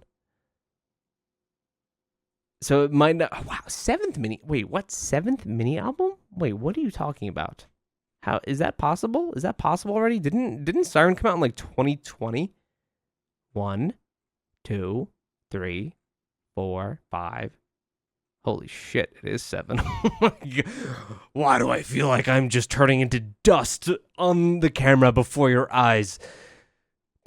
A: So it might not. Wow, seventh mini album? Wait, what are you talking about? How is that possible? Is that possible already? Didn't Siren come out in like 2020? 1, 2, 3, 4, 5. Holy shit, it is 7. Why do I feel like I'm just turning into dust on the camera before your eyes?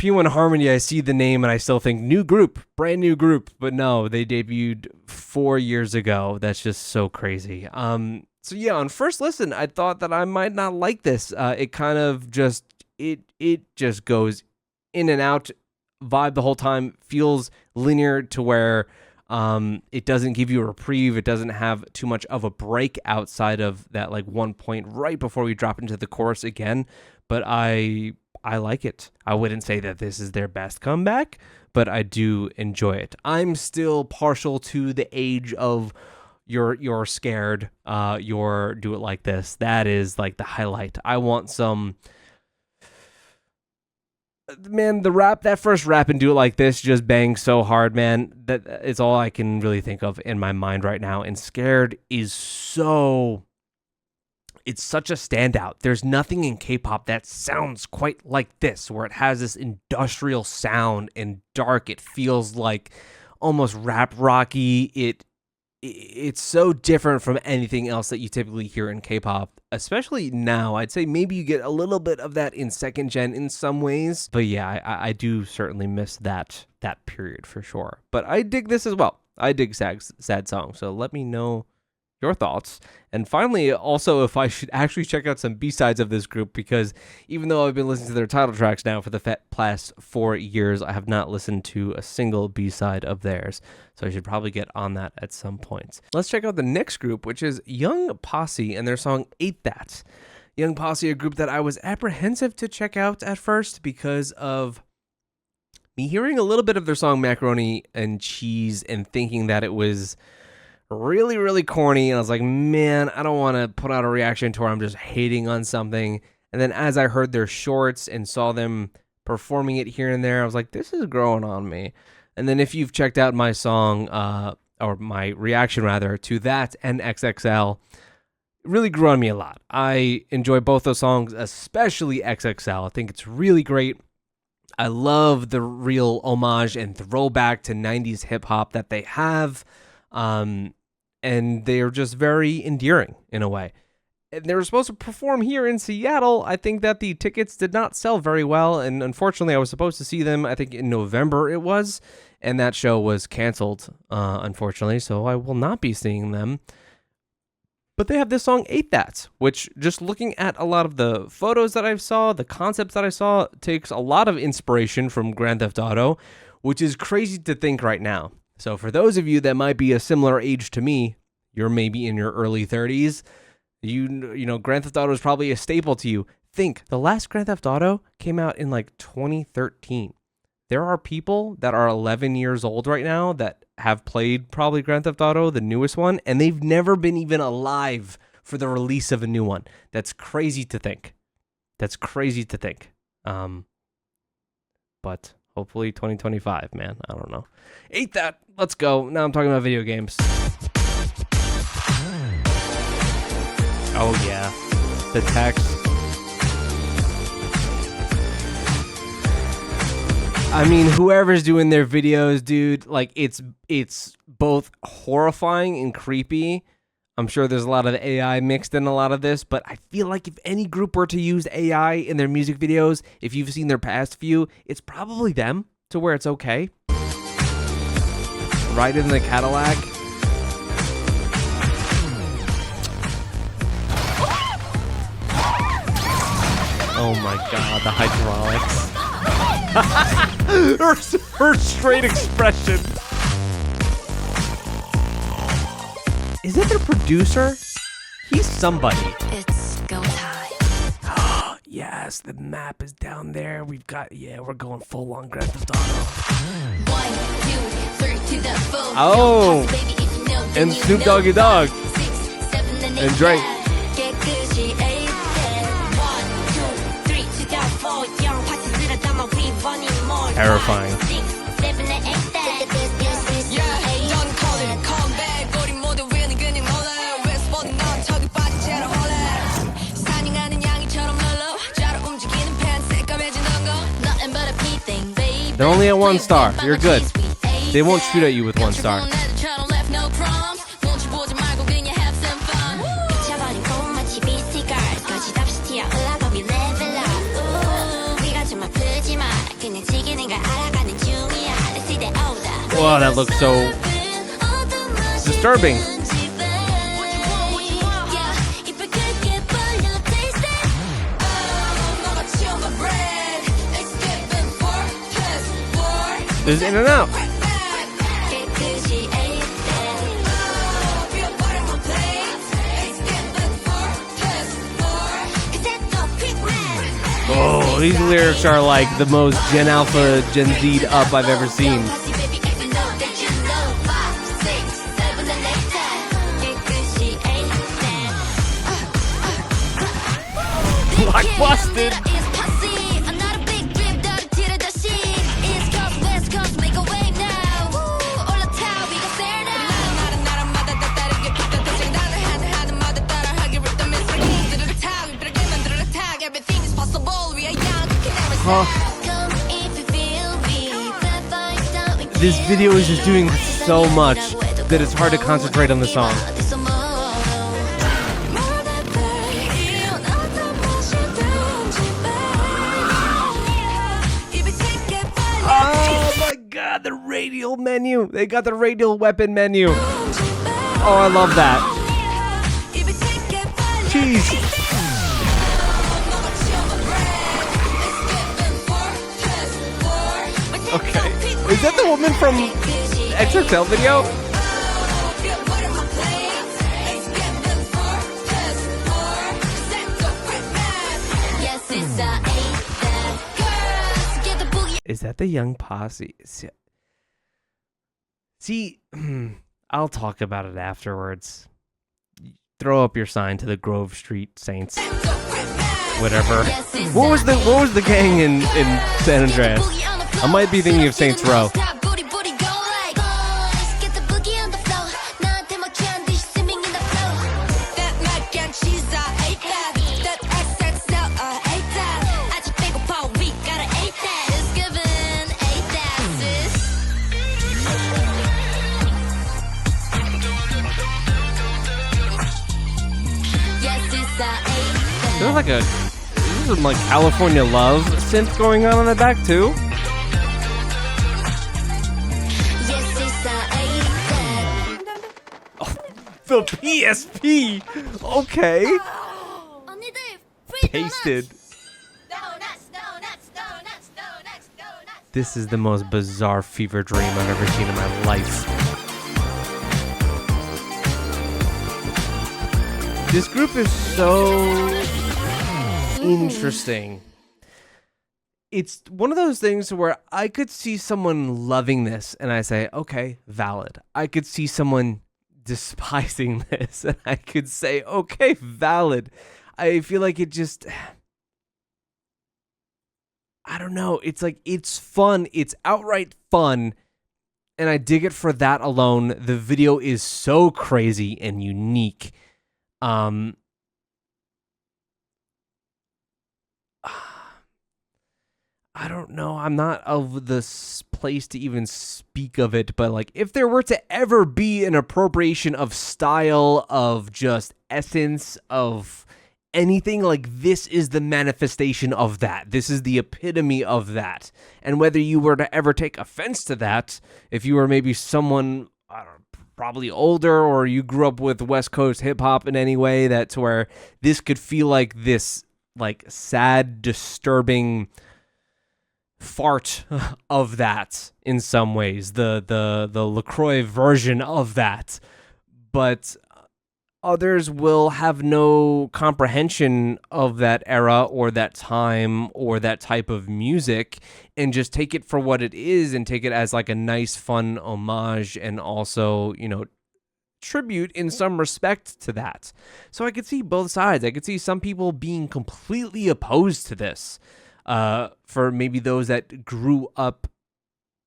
A: P1Harmony, I see the name and I still think new group, brand new group, but no, they debuted 4 years ago. That's just so crazy. So yeah, on first listen, I thought that I might not like this. It kind of just, it just goes in and out, vibe the whole time, feels linear to where it doesn't give you a reprieve. It doesn't have too much of a break outside of that like one point right before we drop into the chorus again. But I like it. I wouldn't say that this is their best comeback, but I do enjoy it. I'm still partial to the age of you're scared, your do it like this. That is like the highlight. I want some, man, that first rap and do it like this just bangs so hard, man. That is all I can really think of in my mind right now. And Scared is it's such a standout. There's nothing in K-pop that sounds quite like this, where it has this industrial sound and dark. It feels like almost rap rocky. It's so different from anything else that you typically hear in K-pop, especially now. I'd say maybe you get a little bit of that in second gen in some ways, but yeah, I do certainly miss that period for sure. But I dig this as well. I dig sad song. So let me know your thoughts. And finally, also, if I should actually check out some B-sides of this group, because even though I've been listening to their title tracks now for the past 4 years, I have not listened to a single B-side of theirs. So I should probably get on that at some point. Let's check out the next group, which is Young Posse and their song Ain't That. Young Posse, a group that I was apprehensive to check out at first because of me hearing a little bit of their song Macaroni and Cheese and thinking that it was really corny, and I was like, man, I don't want to put out a reaction to where I'm just hating on something. And then as I heard their shorts and saw them performing it here and there, I was like, this is growing on me. And then if you've checked out my song, or my reaction rather, to that and XXL, it really grew on me a lot. I enjoy both those songs, especially XXL. I think it's really great. I love the real homage and throwback to 90s hip-hop that they have. And they're just very endearing in a way. And they were supposed to perform here in Seattle. I think that the tickets did not sell very well, and unfortunately I was supposed to see them, I think in November it was, and that show was canceled, unfortunately, so I will not be seeing them. But they have this song Ain't That, which, just looking at a lot of the photos that I saw, the concepts that I saw, takes a lot of inspiration from Grand Theft Auto, which is crazy to think right now. So for those of you that might be a similar age to me, you're maybe in your early 30s, you know, Grand Theft Auto is probably a staple to you. Think, the last Grand Theft Auto came out in like 2013. There are people that are 11 years old right now that have played probably Grand Theft Auto, the newest one, and they've never been even alive for the release of a new one. That's crazy to think. That's crazy to think. But hopefully 2025, man. I don't know. Ate that. Let's go. Now I'm talking about video games. Oh, yeah. The text. I mean, whoever's doing their videos, dude, like it's both horrifying and creepy. I'm sure there's a lot of AI mixed in a lot of this, but I feel like if any group were to use AI in their music videos, if you've seen their past few, it's probably them, to where it's okay. Right in the Cadillac. Oh my god, the hydraulics. her straight expression. Is it their producer? He's somebody.
E: It's go time.
A: Yes, the map is down there. We're going full on Grand Theft Auto.
E: 1, 2, 3 to the full.
A: Oh,
E: Baby, if you know, then
A: and
E: you
A: Snoop
E: know.
A: Doggy Dogg.
E: 6, 7, and 8,
A: And Drake.
E: 깨끗이 8, 1, 2, 3 to the full. 영 파티들을 담아 we want it more.
A: Terrifying.
E: 6, 7, and 8,
F: Yeah, don't call it a comeback. 우리 모두 위는 그냥 놀라요. Westbound 넌 저기 빠진 채로 홀래. 사냥하는 양이처럼 널러. 자로 움직이는 팬 새까매진 거.
E: nothing but a P thing, baby.
A: They're only at 1 star. You're good. They won't shoot at you with 1 star. Wow, that looks so disturbing. This is in and out. Oh, these lyrics are like the most Gen Alpha, Gen Z up I've ever seen. Blockbusted. This video is just doing so much that it's hard to concentrate on the song. Oh my god, the radial menu. They got the radial weapon menu. Oh, I love that. Jeez. Okay. Is that the woman from the XXL video? Is that the young posse? See, I'll talk about it afterwards. Throw up your sign to the Grove Street Saints. Whatever. What was the gang in San Andreas? I might be thinking of Saints Row. There's some like California Love synth going on in the back too. Oh, the PSP. Okay. Tasted. This is the most bizarre fever dream I've ever seen in my life. This group is so interesting. It's one of those things where I could see someone loving this and I say, okay, valid. I could see someone despising this, and I could say, okay, valid. I feel like it just, I don't know. It's like, it's fun. It's outright fun. And I dig it for that alone. The video is so crazy and unique. I don't know. I'm not of this place to even speak of it, but like, if there were to ever be an appropriation of style, of just essence, of anything, like, this is the manifestation of that. This is the epitome of that. And whether you were to ever take offense to that, if you were maybe someone, I don't know, probably older, or you grew up with West Coast hip hop in any way, that's where this could feel like this, like, sad, disturbing fart of that in some ways, the LaCroix version of that. But others will have no comprehension of that era or that time or that type of music, and just take it for what it is and take it as like a nice, fun homage, and also, you know, tribute in some respect to that. So I could see both sides. I could see some people being completely opposed to this, for maybe those that grew up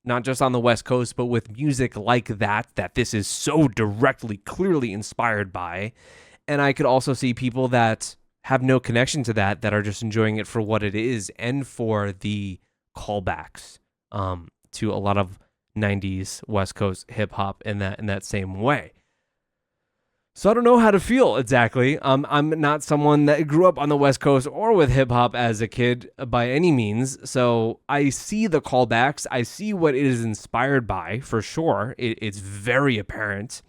A: not just on the West Coast, but with music like that this is so directly, clearly inspired by. And I could also see people that have no connection to that are just enjoying it for what it is, and for the callbacks to a lot of 90s West Coast hip hop in that same way. So I don't know how to feel exactly. I'm not someone that grew up on the West Coast or with hip hop as a kid by any means. So I see the callbacks. I see what it is inspired by, for sure. It's very apparent.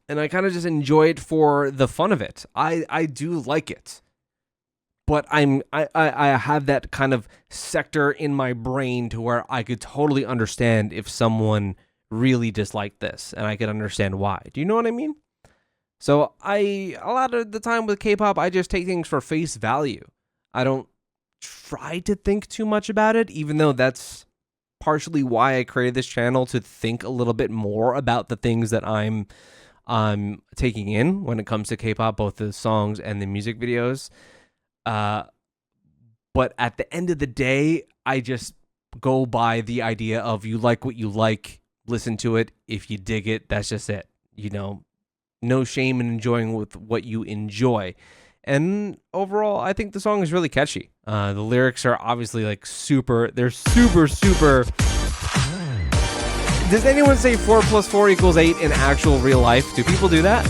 A: And I kind of just enjoy it for the fun of it. I do like it. But I have that kind of sector in my brain to where I could totally understand if someone really disliked this, and I could understand why. Do you know what I mean? So a lot of the time with K-pop, I just take things for face value. I don't try to think too much about it, even though that's partially why I created this channel, to think a little bit more about the things that I'm taking in when it comes to K-pop, both the songs and the music videos. But at the end of the day, I just go by the idea of, you like what you like, listen to it. If you dig it, that's just it. You know, no shame in enjoying with what you enjoy. And overall, I think the song is really catchy. The lyrics are obviously like they're super. Does anyone say 4 + 4 = 8 in actual real life? Do people do that?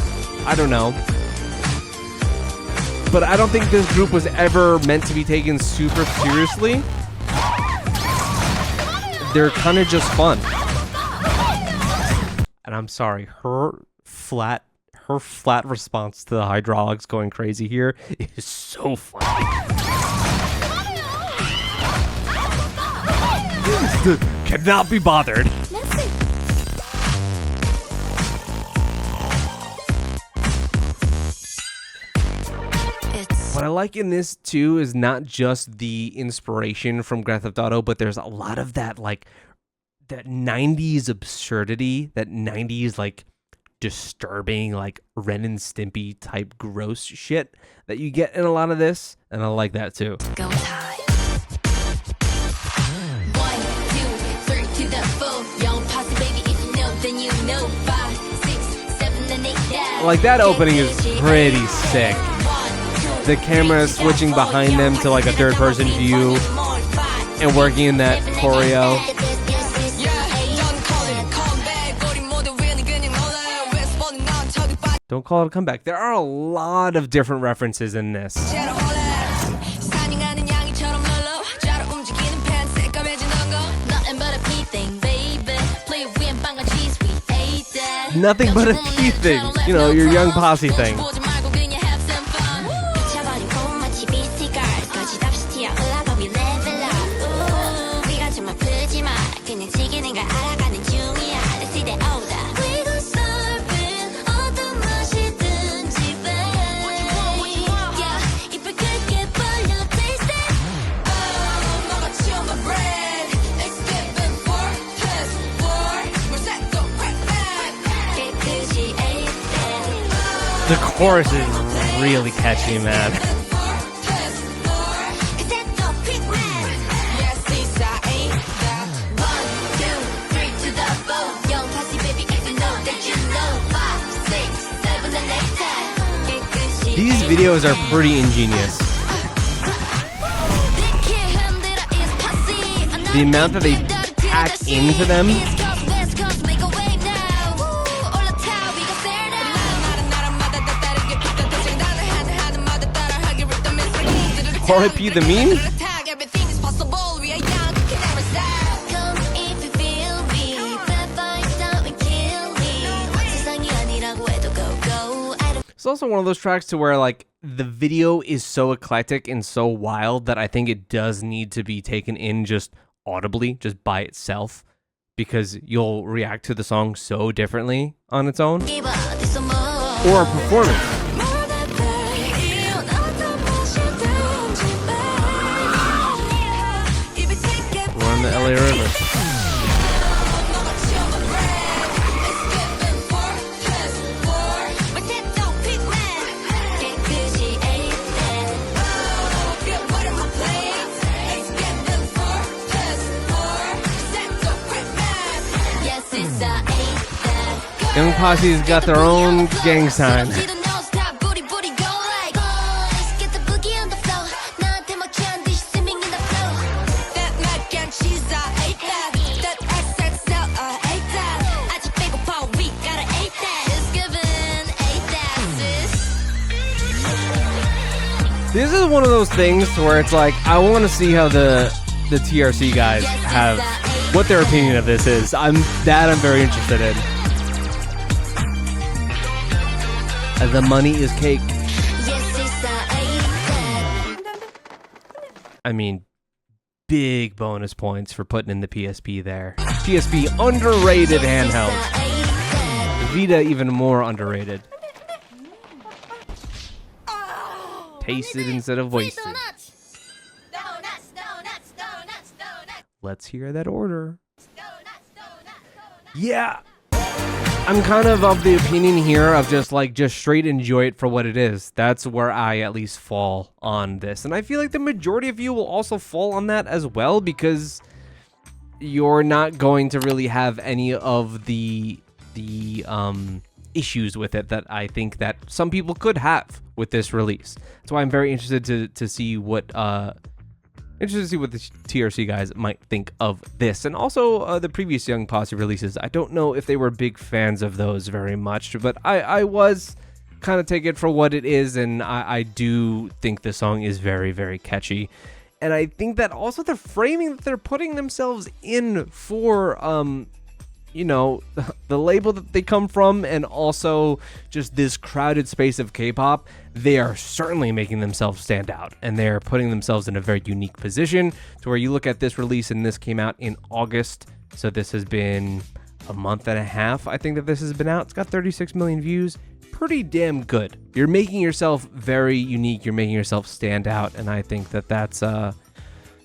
A: I don't know. But I don't think this group was ever meant to be taken super seriously. They're kind of just fun. And I'm sorry, her flat response to the hydraulics going crazy here is so funny. Cannot be bothered. What I like in this too is not just the inspiration from Grand Theft Auto, but there's a lot of that, like, that 90s absurdity, that 90s like disturbing, like Ren and Stimpy type gross shit that you get in a lot of this, and I like that too.
E: Go time. 1, 2, 3 to the 4. Young posse, baby, if you know, then you know. 5, 6, 7, and 8 down.
A: Like, that opening is pretty sick. The camera is switching behind them to like a third person view and working in that choreo. Don't call it a comeback. There are a lot of different references in this. Nothing but a P thing. You know, your young posse thing. The chorus is really catchy, man. These videos are pretty ingenious. The amount that they pack into them. RIP the meme? It's also one of those tracks to where like the video is so eclectic and so wild that I think it does need to be taken in just audibly, just by itself, because you'll react to the song so differently on its own. Or a performance. We're on the LA River. Young Posse's got their own gang sign. This is one of those things where it's like, I want to see how the TRC guys have, what their opinion of this is. I'm very interested in. The money is cake. I mean, big bonus points for putting in the PSP there. PSP underrated handheld. Vita even more underrated. Tasted instead of wasted. Let's hear that order. Yeah. I'm kind of the opinion here of just straight enjoy it for what it is. That's where I at least fall on this. And I feel like the majority of you will also fall on that as well, because you're not going to really have any of the issues with it that I think that some people could have with this release. That's why I'm very interested to see what the TRC guys might think of this. And also the previous Young Posse releases. I don't know if they were big fans of those very much, but I was kind of take it for what it is, and I do think the song is very, very catchy. And I think that also the framing that they're putting themselves in for you know, the label that they come from, and also just this crowded space of K-pop, they are certainly making themselves stand out, and they're putting themselves in a very unique position to where you look at this release, and this came out in August, so this has been a month and a half, I think, that this has been out. It's got 36 million views. Pretty damn good. You're making yourself very unique. You're making yourself stand out, and I think that that's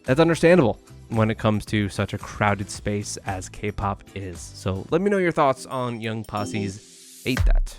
A: understandable when it comes to such a crowded space as K-pop is. So let me know your thoughts on Young Posse's Hate That.